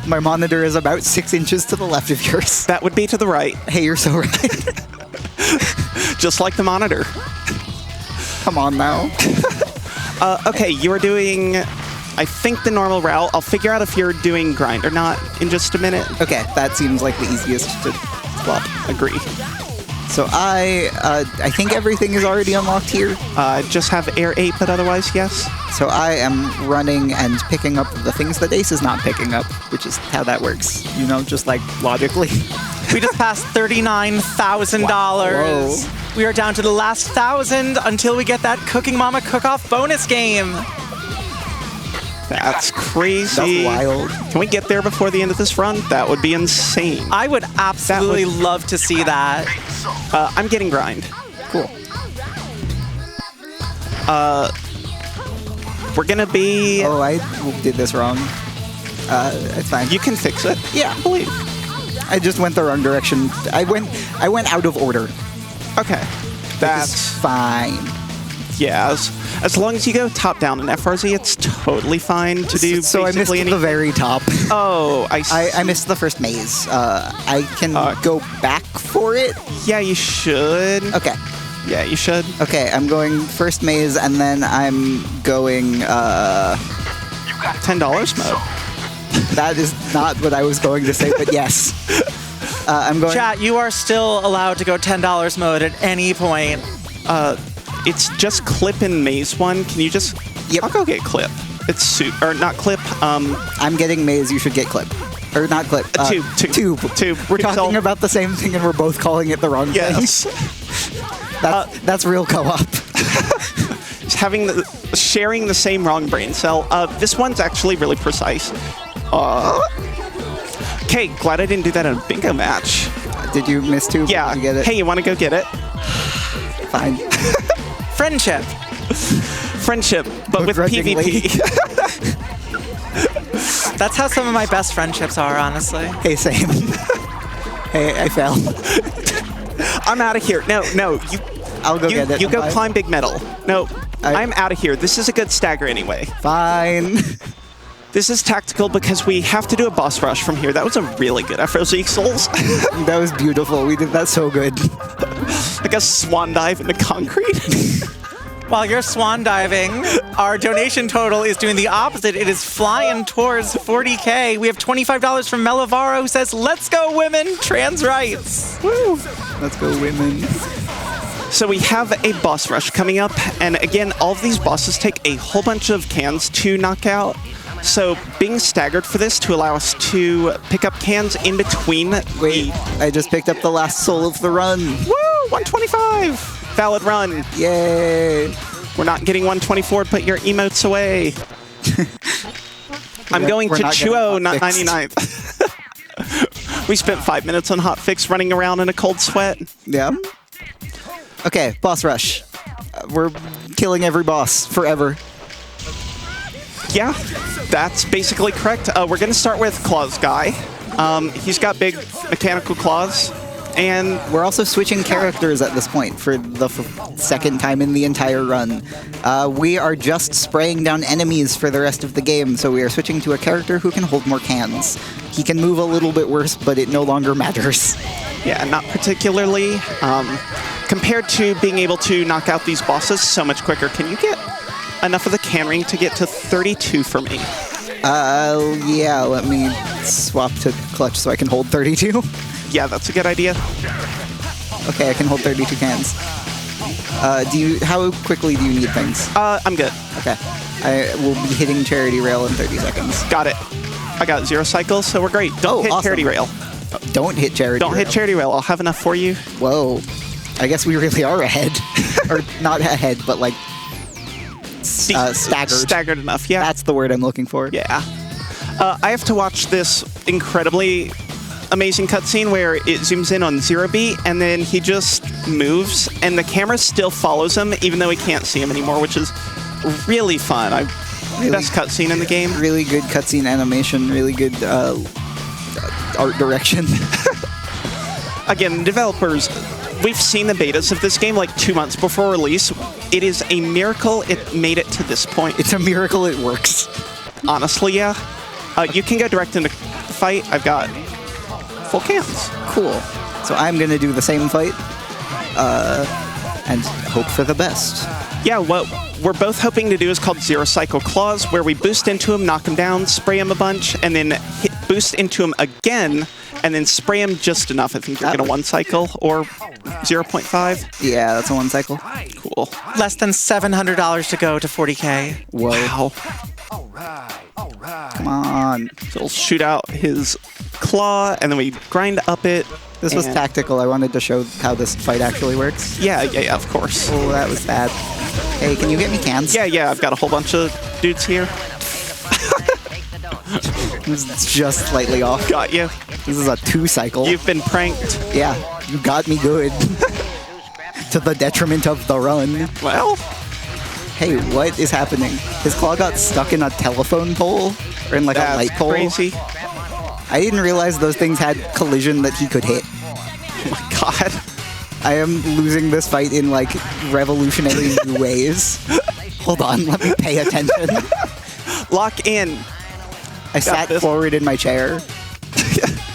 My monitor is about 6 inches to the left of yours. That would be to the right, Hey, you're so right. just like the monitor. Come on now. Okay, you are doing, I think, the normal route. I'll figure out if you're doing grind or not in just a minute. Okay, that seems like the easiest to swap. Agree. So I think everything is already unlocked here. Just have Air 8, but otherwise, yes. So I am running and picking up the things that Ace is not picking up, which is how that works. You know, just like logically. We just passed $39,000. Whoa. We are down to the last 1,000 until we get that Cooking Mama cook-off bonus game. That's crazy. That's wild. Can we get there before the end of this run? That would be insane. I would absolutely love to see that. I'm getting grind. Cool. We're gonna be. Oh, I did this wrong. It's fine. You can fix it. Yeah. I believe. I just went the wrong direction. I went out of order. Okay. It's That's fine. yeah. As long as you go top down in FRZ, it's totally fine to do. So I missed basically the very top. Oh, I see. I missed the first maze. I can go back for it. Yeah, you should. Okay. Yeah, you should. Okay, I'm going first maze, and then I'm going. $10 mode. That is not what I was going to say, but yes. I'm going. Chat, you are still allowed to go $10 mode at any point. It's just clip in maze 1. Can you just? Yep. I'll go get clip. It's or not clip. I'm getting maze. You should get clip, or not clip. Tube. Tube. We're talking about the same thing, and we're both calling it the wrong Yes. thing. That's real co-op. Just sharing the same wrong brain cell. This one's actually really precise. Okay, glad I didn't do that in a bingo match. Did you miss tube? Yeah. Did you get it? Hey, you want to go get it? Fine. Friendship. Friendship, but with Begrudgingly. PvP. That's how some of my best friendships are, honestly. Hey, same. Hey, I fell. I'm out of here. No, you. I'll go get it. You go Fine. climb Big Metal. No, I'm out of here. This is a good stagger anyway. Fine. This is tactical because we have to do a boss rush from here. That was a really good FRZ Souls. That was beautiful. We did that so good. Like a swan dive into concrete. While you're swan diving, our donation total is doing the opposite. It is flying towards 40K. We have $25 from Melavaro, who says, "Let's go, women, trans rights." Woo. Let's go, women. So we have a boss rush coming up, and again, all of these bosses take a whole bunch of cans to knock out. So being staggered for this to allow us to pick up cans in between. Wait, I just picked up the last soul of the run. Woo! 125! Valid run. Yay! We're not getting 124, put your emotes away. I'm going We're to not getting Chuo, not hotfixed. 99th. We spent 5 minutes on hotfix running around in a cold sweat. Yeah. Okay, boss rush. We're killing every boss forever. Yeah, that's basically correct. We're going to start with Claws Guy. He's got big mechanical claws. And We're also switching characters at this point for the second time in the entire run. We are just spraying down enemies for the rest of the game, so we are switching to a character who can hold more cans. He can move a little bit worse, but it no longer matters. yeah, not particularly. Compared to being able to knock out these bosses so much quicker, can you get enough of the can ring to get to 32 for me? Yeah, let me swap to clutch so I can hold 32. Yeah, that's a good idea. Okay, I can hold 32 cans. How quickly do you need things? I'm good. Okay. I will be hitting Charity Rail in 30 seconds. Got it. I got 0 cycles, so we're great. Don't hit awesome. Charity Rail. Don't hit Charity Don't Rail. hit Charity Rail. I'll have enough for you. Whoa. I guess we really are ahead. Or not ahead, but like staggered. Staggered enough, yeah. That's the word I'm looking for. Yeah. I have to watch this incredibly amazing cutscene where it zooms in on Zero Beat and then he just moves and the camera still follows him even though he can't see him anymore, which is really fun. Best cutscene in the game. Really good cutscene animation, really good art direction. Again, developers, we've seen the betas of this game like 2 months before release. It is a miracle it made it to this point. It's a miracle it works. Honestly, yeah. You can go direct into fight. I've got full cans. Cool. So I'm gonna do the same fight and hope for the best. Yeah, what we're both hoping to do is called Zero Cycle Claws, where we boost into him, knock him down, spray him a bunch, and then boost into him again, and then spray him just enough. I think you're going to 1 cycle or 0.5. Yeah, that's a 1 cycle. Cool. Less than $700 to go to 40K. Whoa. Wow. Come on. So we'll shoot out his claw, and then we grind up it. This was and- tactical. I wanted to show how this fight actually works. Yeah, of course. Oh, that was bad. Hey, can you get me cans? Yeah, I've got a whole bunch of dudes here. It's just slightly off. Got you. This is a 2 cycle. You've been pranked. Yeah, you got me good. To the detriment of the run. Well, Hey, what is happening? His claw got stuck in a telephone pole? Or in like a that's light pole? crazy. I didn't realize those things had collision that he could hit. Oh my god. I am losing this fight in like revolutionary new ways. Hold on, let me pay attention. Lock in. I sat this. forward in my chair.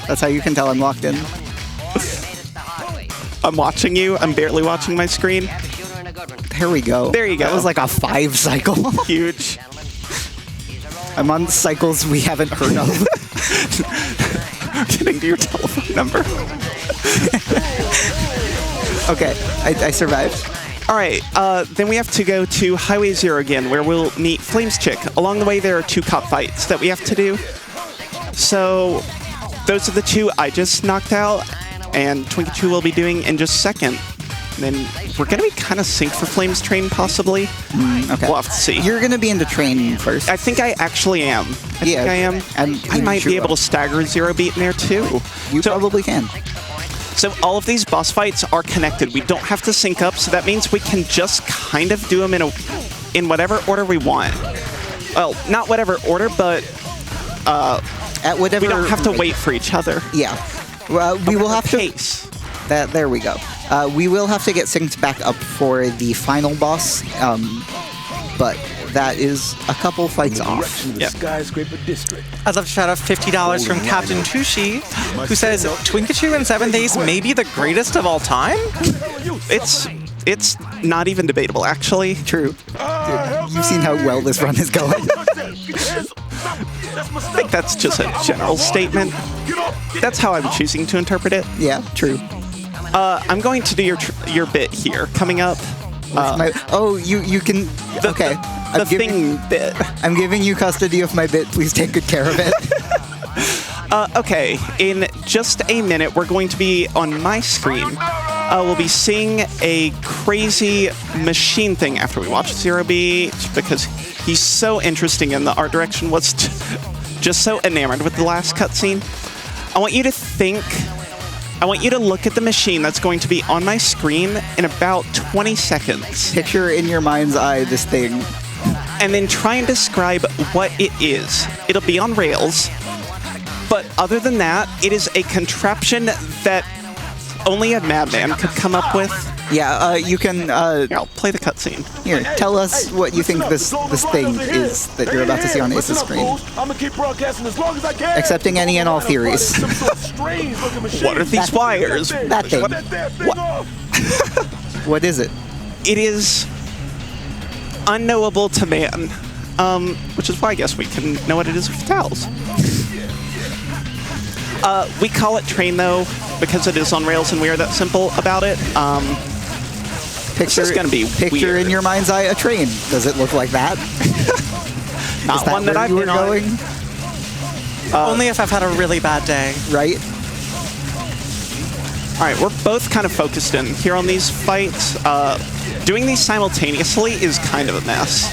That's how you can tell I'm locked in. I'm watching you. I'm barely watching my screen. There we go. There you go. That was like a 5 cycle. Huge. I'm on cycles we haven't heard of. Getting to your telephone number. Okay, I survived. All right, then we have to go to Highway 0 again, where we'll meet Flames Chick. Along the way, there are 2 cop fights that we have to do. So those are the 2 I just knocked out, and twinkachu will be doing in just a second. And then we're going to be kind of synced for Flames Train, possibly. Okay. We'll have to see. You're gonna be into train first. I think I actually am. I think I am. I might be able to stagger Zero Beat in there, too. You probably can. So all of these boss fights are connected. We don't have to sync up, so that means we can just kind of do them in whatever order we want. Well, not whatever order, but At whatever. we don't have to wait for each other. Yeah. Well, we will have to. Pace. There we go. We will have to get synced back up for the final boss, but that is a couple fights off. Direction of the Yep. skyscraper district. I'd love to shout out $50 from Captain Tushi, who says twinkachu and 7thAce may be the greatest of all time. It's not even debatable, actually. True. Dude, you've seen how well this run is going. I think that's just a general statement. That's how I'm choosing to interpret it. Yeah, true. I'm going to do your bit here. Coming up, you can. Okay. the thing bit. I'm giving you custody of my bit. Please take good care of it. Okay, in just a minute, we're going to be on my screen. We'll be seeing a crazy machine thing after we watch Zero Beat, because he's so interesting and the art direction was just so enamored with the last cutscene. I want you to look at the machine that's going to be on my screen in about 20 seconds. Picture in your mind's eye this thing. And then try and describe what it is. It'll be on rails, but other than that, it is a contraption that only a madman could come up with. Yeah, you can. Here, I'll play the cutscene. Here, tell us what you think this thing is that you're about to see on Ace's screen. I'm gonna keep broadcasting as long as I can. Accepting any and all theories. What are these wires? That thing. What? What is it? It is unknowable to man, which is why I guess we can know what it is with towels. We call it train though because it is on rails and we are that simple about it. Picture is gonna be picture weird. in your mind's eye a train. Does it look like that? Not Is that one that where I've you were been on. going? Only if I've had a really bad day. Right? All right, we're both kind of focused in here on these fights. Doing these simultaneously is kind of a mess.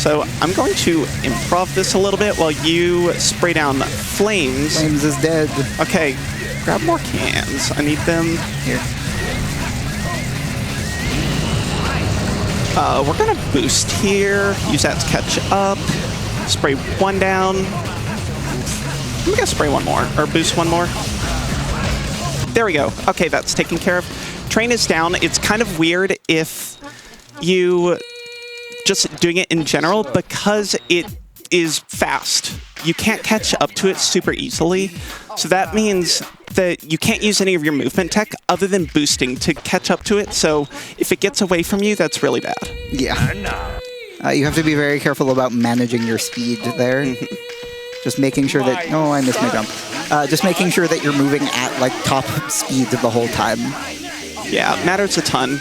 So I'm going to improv this a little bit while you spray down flames. Flames is dead. Okay, grab more cans. I need them. Here. We're gonna boost here. Use that to catch up. Spray one down. I'm gonna spray one more, or boost one more. There we go. Okay, that's taken care of. Train is down. It's kind of weird if you just doing it in general because it is fast. You can't catch up to it super easily. So that means that you can't use any of your movement tech other than boosting to catch up to it. So if it gets away from you, that's really bad. Yeah. You have to be very careful about managing your speed there. Just making sure that... Oh, I missed my jump. Just making sure that you're moving at, like, top speed the whole time. Yeah, it matters a ton.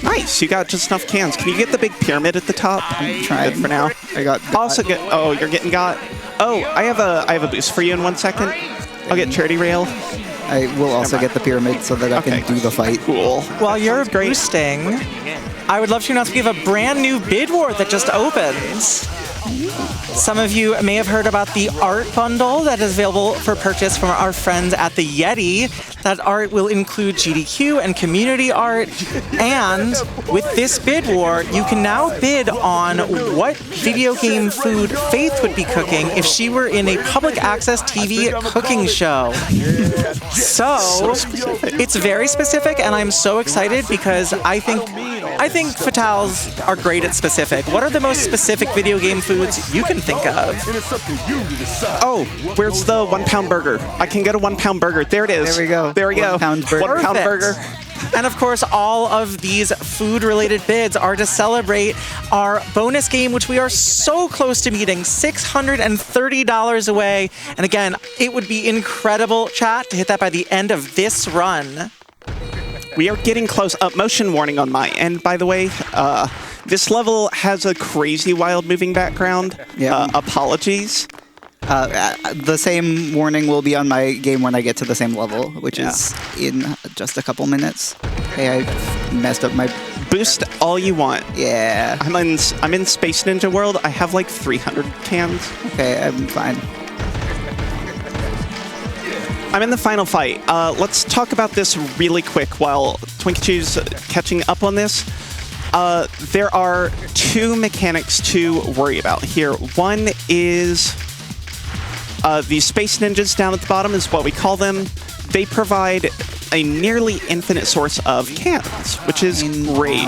Nice, you got just enough cans. Can you get the big pyramid at the top? I'm trying. Good for now. I got... Also get... Oh, you're getting got. Oh, I have a boost for you in 1 second. I'll get charity rail. I will also get the pyramid so that I Okay. can do the fight. Cool. While you're boosting, I would love to announce we have a brand new bid war that just opened. Some of you may have heard about the art bundle that is available for purchase from our friends at the Yeti. That art will include GDQ and community art. And with this bid war, you can now bid on what video game food Faith would be cooking if she were in a public access TV cooking show. So it's very specific, and I'm so excited because I think Fatals are great at specific. What are the most specific video game foods you can think of? Oh, where's the 1 pound burger? I can get a 1 pound burger. There it is. There we go. There we go. 1 pound burger. 1 pound Perfect. burger. And of course, all of these food-related bids are to celebrate our bonus game, which we are so close to meeting, $630 away. And again, it would be incredible, chat, to hit that by the end of this run. We are getting close. Motion warning on my end, by the way. This level has a crazy wild moving background. Yeah. Apologies. The same warning will be on my game when I get to the same level, which is in just a couple minutes. Hey, I messed up my... Boost all you want. Yeah. I'm in Space Ninja World. I have like 300 cans. Okay, I'm fine. I'm in the final fight. Let's talk about this really quick while twinkachu's catching up on this. There are 2 mechanics to worry about here. One is these space ninjas down at the bottom is what we call them. They provide a nearly infinite source of cans, which is great.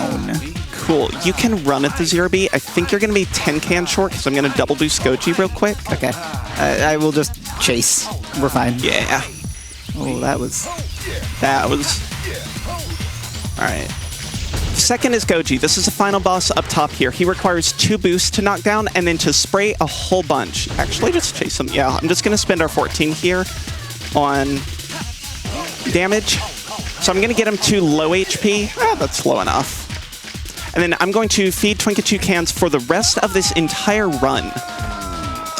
Cool. You can run at the 0B. I think you're going to be 10 cans short because I'm going to double boost Goji real quick. Okay. I will just chase. We're fine. Yeah. Oh, that was... All right. Second is Goji. This is the final boss up top here. He requires 2 boosts to knock down and then to spray a whole bunch. Actually, just chase him. Yeah, I'm just going to spend our 14 here on damage. So I'm going to get him to low HP. That's low enough. And then I'm going to feed Twinkachu cans for the rest of this entire run.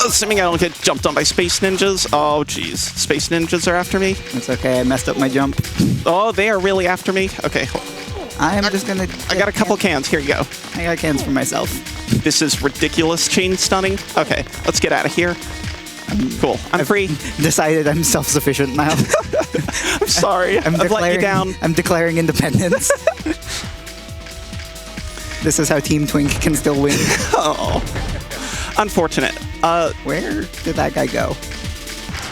Assuming I don't get jumped on by space ninjas. Oh, geez. Space ninjas are after me. It's okay, I messed up my jump. Oh, they are really after me. Okay. I'm just gonna... I got a couple cans. Here you go. I got cans for myself. This is ridiculous chain stunning. Okay, let's get out of here. Cool. I'm free. Decided I'm self-sufficient now. I'm sorry. I've let you down. I'm declaring independence. This is how Team Twink can still win. Oh. Unfortunate. Where did that guy go?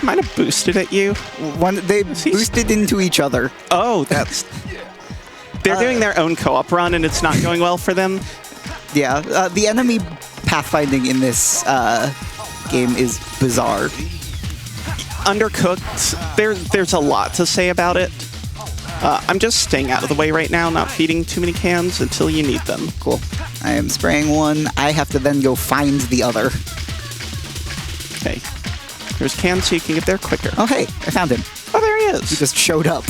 might have boosted at you. They boosted into each other. Oh, that's... They're doing their own co-op run, and it's not going well for them. Yeah, the enemy pathfinding in this game is bizarre. Undercooked, there's a lot to say about it. I'm just staying out of the way right now, not feeding too many cans until you need them. Cool. I am spraying one. I have to then go find the other. Okay. There's cans so you can get there quicker. Oh, hey, I found him. Oh, there he is. He just showed up.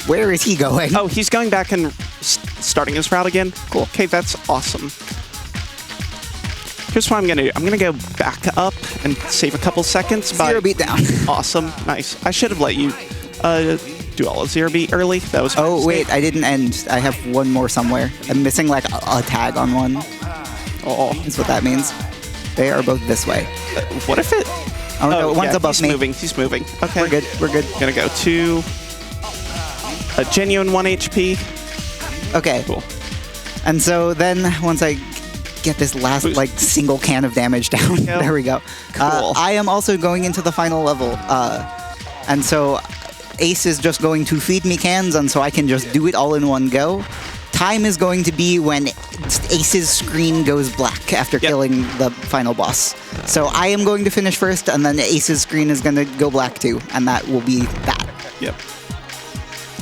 Where is he going? Oh, he's going back and starting his route again. Cool. Okay, that's awesome. Here's what I'm going to do. I'm going to go back up and save a couple seconds. Zero beat down. Awesome. Nice. I should have let you do all of zero beat early. That was Oh, wait, I didn't end. I have one more somewhere. I'm missing like a tag on one. Oh. That's what that means. They are both this way. What if it... Oh, no, one's above me. He's moving. Okay. We're good. We're good. Gonna go to a genuine 1 HP. Okay. Cool. And so then once I get this last like single can of damage down, there we go. Cool. I am also going into the final level. And so Ace is just going to feed me cans, and so I can just do it all in one go. Time is going to be when Ace's screen goes black after killing the final boss. So I am going to finish first, and then Ace's screen is going to go black too, and that will be that. Yep.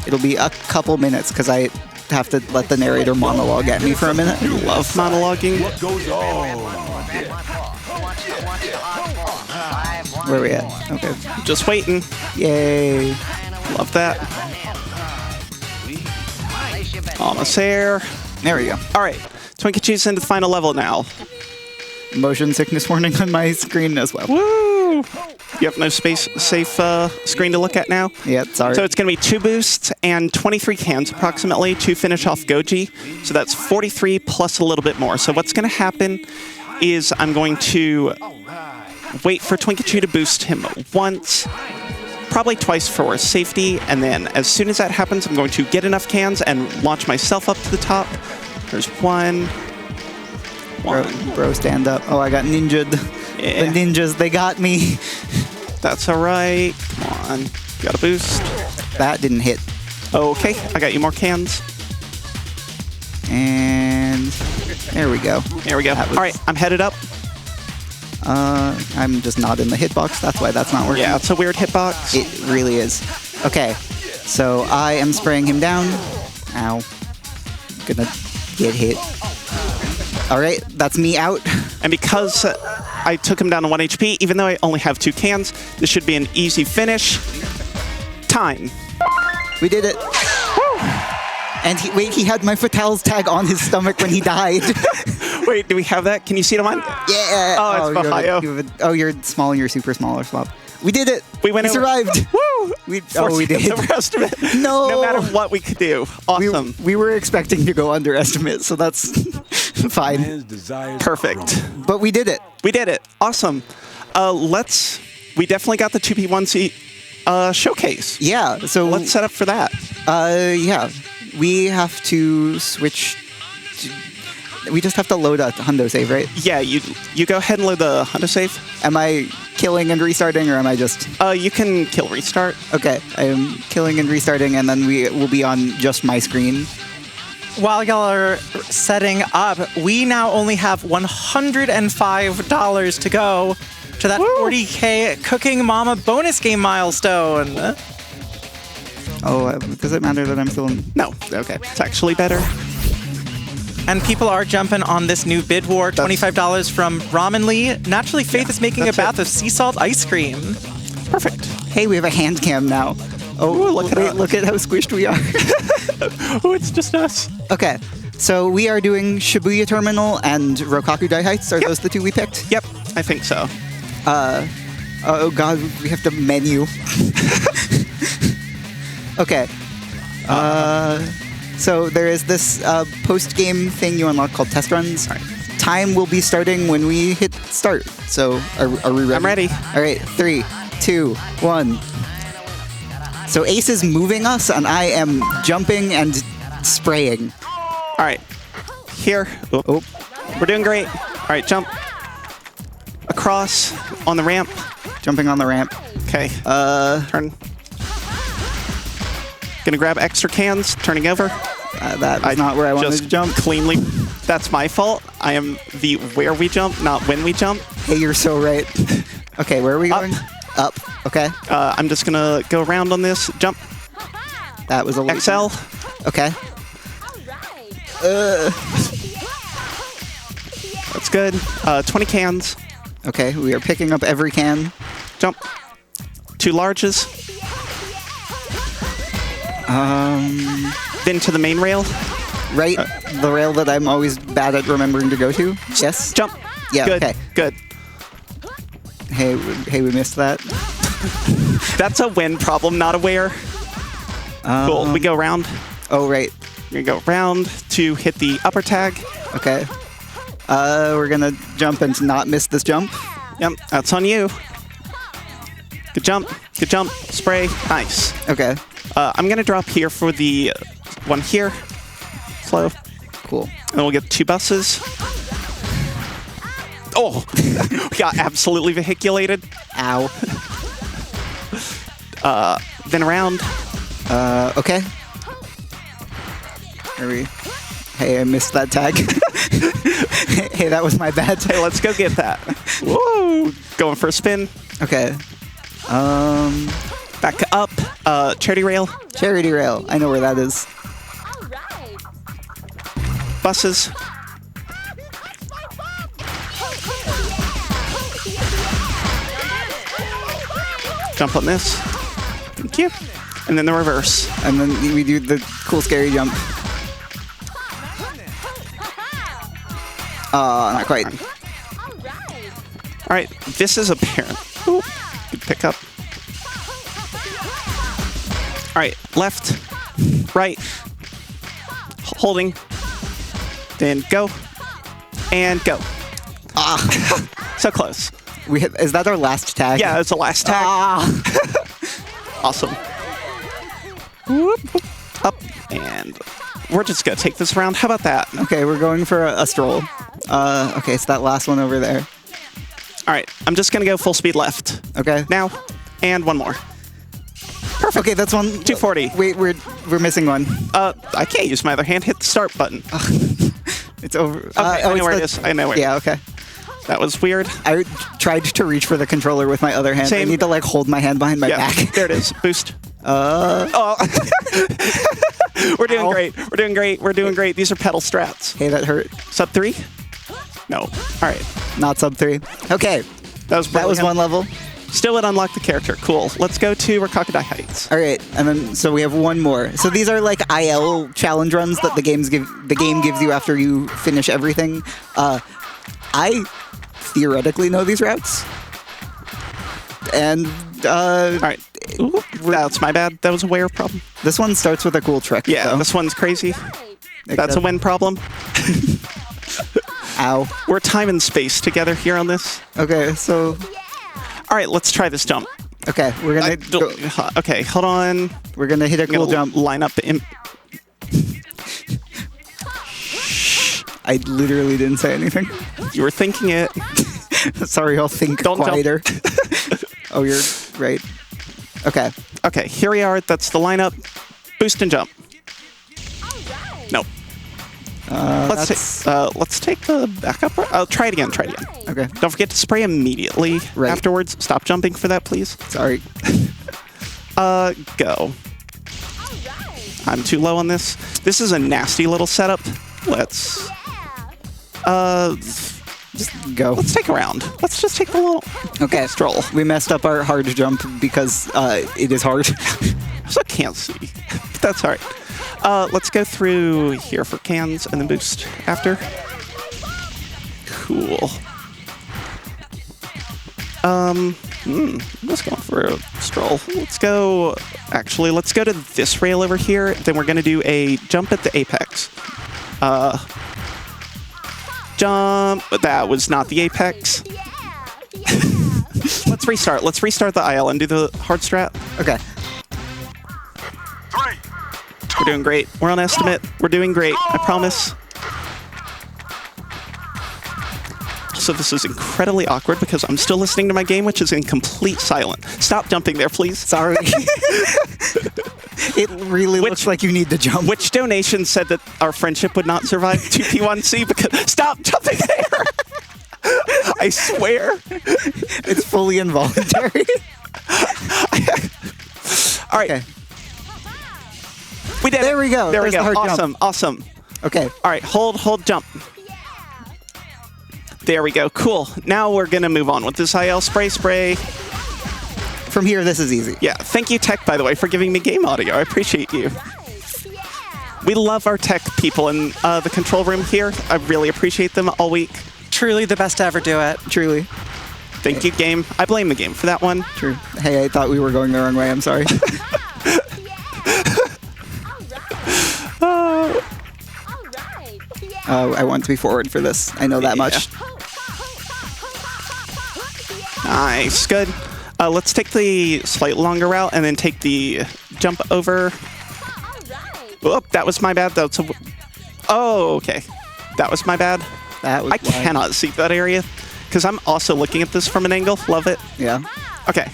It'll be a couple minutes because I have to let the narrator monologue at me for a minute. I love monologuing. What goes on? Where are we at? Okay. Just waiting. Yay. Love that. Almost there. There we go. All right. twinkachu's into the final level now. Motion sickness warning on my screen as well. Woo! You have no safe screen to look at now? Yeah, sorry. So it's going to be 2 boosts and 23 cans approximately to finish off Goji. So that's 43 plus a little bit more. So what's going to happen is I'm going to wait for twinkachu to boost him once, probably twice for safety, and then as soon as that happens, I'm going to get enough cans and launch myself up to the top. There's one. Bro, stand up. Oh, I got ninja'd. Yeah. The ninjas, they got me. That's all right. Come on. Got a boost. That didn't hit. Okay, I got you more cans. And there we go. There we go. All right, I'm headed up. I'm just not in the hitbox. That's why that's not working. Yeah, it's a weird hitbox. It really is. Okay, so I am spraying him down. Ow. Gonna get hit. All right, that's me out. And because I took him down to 1 HP, even though I only have 2 cans, this should be an easy finish. Time. We did it. Woo! And he had my Fatale's tag on his stomach when he died. Wait, do we have that? Can you see it on mine? Yeah. Oh, it's Ohio. You're small and you're super small or swap. We did it. We went. We survived. Woo! We did. The rest of it. No. No matter what we could do. Awesome. We were expecting to go underestimate, so that's fine. Perfect. But we did it. We did it. Awesome. We definitely got the 2P1C showcase. Yeah. So let's set up for that. Yeah. We have to switch. We just have to load a hundo save, right? Yeah, you go ahead and load the hundo save. Am I killing and restarting, or am I just... You can kill restart. Okay, I am killing and restarting, and then we will be on just my screen. While y'all are setting up, we now only have $105 to go to that 40K Cooking Mama bonus game milestone. Oh, does it matter that I'm still in... No. Okay. It's actually better. And people are jumping on this new bid war. $25 from Ramen Lee. Naturally, Faith is making a bath of sea salt ice cream. Perfect. Hey, we have a hand cam now. Oh, look at how squished we are. Oh, it's just us. Okay, so we are doing Shibuya Terminal and Rokaku Dai Heights. Are those the 2 we picked? Yep, I think so. Oh god, we have to menu. Okay. So there is this post-game thing you unlock called test runs. All right. Time will be starting when we hit start. So are we ready? I'm ready. All right, 3, 2, 1. So Ace is moving us, and I am jumping and spraying. All right. Here. Oh. We're doing great. All right, jump. Across on the ramp. Jumping on the ramp. Okay. Turn. Gonna grab extra cans, turning over. That's not where I wanted just to jump. Cleanly. That's my fault. I am the where we jump, not when we jump. Hey, you're so right. Okay, where are we going? Up. Okay. I'm just gonna go around on this. Jump. That was a little XL. Okay. That's good. 20 cans. Okay, we are picking up every can. Jump. 2 larges. Then to the main rail. Right, the rail that I'm always bad at remembering to go to. Yes. Jump. Yeah. Good. Okay. Good. Hey, we missed that. That's a win problem, not a where. Cool. We go around. Oh, right. We're gonna go round to hit the upper tag. Okay. We're gonna jump and not miss this jump. Yep, that's on you. Good jump. Good jump. Spray. Nice. Okay. I'm gonna drop here for the one here. Slow. Cool. And we'll get 2 buses. Oh, we got absolutely vehiculated. Ow. Then around. Okay. Are we? Hey, I missed that tag. Hey, that was my bad. Hey, let's go get that. Whoa! Going for a spin. Okay. Back up. Charity rail. Charity rail. I know where that is. Buses. Jump on this. Thank you. And then the reverse. And then we do the cool scary jump. Not quite. All right, this is apparent. Ooh, good pickup. All right, left, right, holding, then go, and go. So close. Is that our last tag? Yeah, it's the last tag. Awesome. Whoop, whoop. Up, and we're just gonna take this round. How about that? Okay, we're going for a stroll. Okay, it's that last one over there. All right, I'm just gonna go full speed left. Okay. Now, and one more. Perfect. Okay, that's one. 240. Wait, we're missing one. I can't use my other hand. Hit the start button. It's over. Okay, I know where it is. I know where. Yeah. Okay. That was weird. I tried to reach for the controller with my other hand. Same. I need to like hold my hand behind my back. There it is. Boost. Oh. We're doing Ow. great. We're doing great. We're doing great. These are pedal strats. Hey, that hurt. Sub 3? No. All right. Not sub 3. Okay. That was brilliant. one level. Still would unlock the character. Cool. Let's go to Rakakadai Heights. All right, and then so we have one more. So these are like IL challenge runs that the game gives you after you finish everything. I theoretically know these routes, and All right. Ooh, that's my bad. That was a wear problem. this one starts with a cool trick. Yeah, though. this one's crazy. That's a Except- win problem. Ow. We're time and space together here on this. Okay, so All right, let's try this jump. okay, we're gonna Okay, hold on. we're gonna hit a I'm cool gonna jump. line up the I literally didn't say anything. You were thinking it. Sorry, I'll think Don't jump. quieter. Oh, you're right. Okay. Okay, here we are. That's the lineup. Boost and jump. No. Let's take the backup. Try it again. Try it again. Okay. Don't forget to spray immediately Right. afterwards. Stop jumping for that, please. Sorry. Go. I'm too low on this. This is a nasty little setup. Let's Just go. let's take a round. Let's just take a little Okay. stroll. We messed up our hard jump because it is hard. So I can't see. But that's all right. Let's go through here for cans and then boost after. Cool. I'm just going for a stroll. Let's go. Actually, let's go to this rail over here. Then we're gonna do a jump at the apex. Jump. That was not the apex. Let's restart. Let's restart the IL and do the hard strat. Okay. We're doing great. We're on estimate. We're doing great. I promise. Also, this is incredibly awkward because I'm still listening to my game, which is in complete silence. Stop jumping there, please. Sorry. It really looks like you need to jump. Which donation said that our friendship would not survive 2P1C? Because stop jumping there. I swear. It's fully involuntary. All right. Okay. We did There it. we go. There we There's the go. hard Awesome. jump. Awesome. Okay. All right. Hold, jump. There we go. Cool. Now we're going to move on with this IL spray. From here, this is easy. Yeah. Thank you, Tech, by the way, for giving me game audio. I appreciate you. We love our tech people in the control room here. I really appreciate them all week. Truly the best to ever do it. Truly. Thank you, game. I blame the game for that one. True. Hey, I thought we were going the wrong way. I'm sorry. I want to be forward for this. I know that much. Nice. Good. Let's take the slightly longer route and then take the jump over. Whoop, that was my bad. Oh, okay. That was my bad. That was I cannot see that area because I'm also looking at this from an angle. Love it. Yeah. Okay.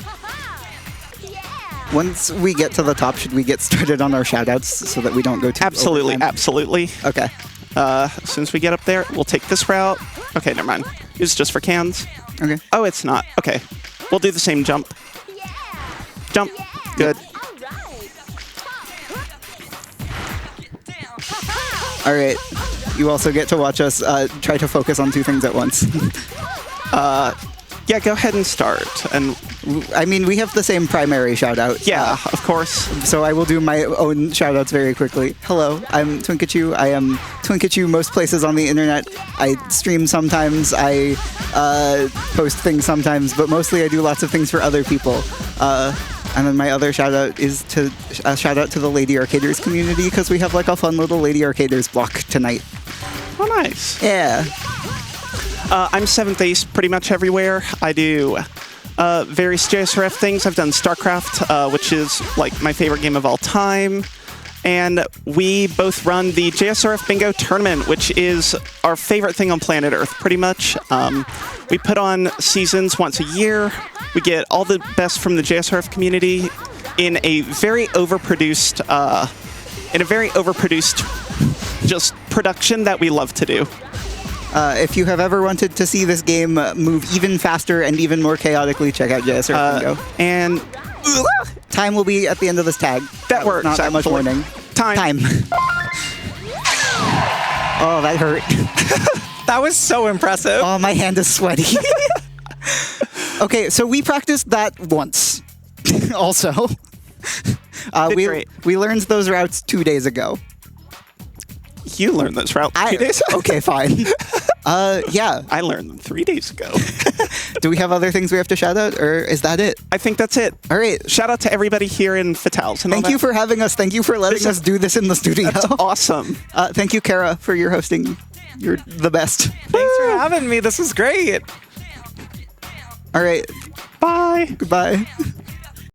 Once we get to the top, should we get started on our shoutouts so that we don't go too Absolutely. overtime? Absolutely. Okay. As soon as we get up there, we'll take this route. Okay, never mind. It's just for cans. Okay. Oh, it's not. Okay. We'll do the same jump. Jump. Good. All right. You also get to watch us try to focus on two things at once. Yeah, go ahead and start. And I mean, we have the same primary shoutout. yeah, of course. So I will do my own shoutouts very quickly. Hello, I'm twinkachu. I am twinkachu most places on the internet. I stream sometimes. I post things sometimes, but mostly I do lots of things for other people. And then my other shoutout is to shout out to the Lady Arcaders community because we have like a fun little Lady Arcaders block tonight. Oh, nice. Yeah. I'm 7thAce pretty much everywhere. I do various JSRF things. I've done StarCraft, which is like my favorite game of all time. And we both run the JSRF Bingo Tournament, which is our favorite thing on planet Earth, pretty much. We put on seasons once a year. We get all the best from the JSRF community in a very overproduced, just production that we love to do. If you have ever wanted to see this game move even faster and even more chaotically, check out JSRF Bingo. And Time will be at the end of this tag. that works. Not that much actually. warning. Time. Oh, that hurt. That was so impressive. Oh, my hand is sweaty. Okay, so we practiced that once. Also, Great. we learned those routes 2 days ago. You learned this route 2 days ago. Okay, fine. Yeah. I learned them 3 days ago. Do we have other things we have to shout out, or is that it? I think that's it. All right. Shout out to everybody here in Fatals. And all Thank you that. for having us. Thank you for letting us do this in the studio. That's awesome. Thank you, Kara, for your hosting. You're the best. Thanks for having me. This was great. All right. Bye. Goodbye.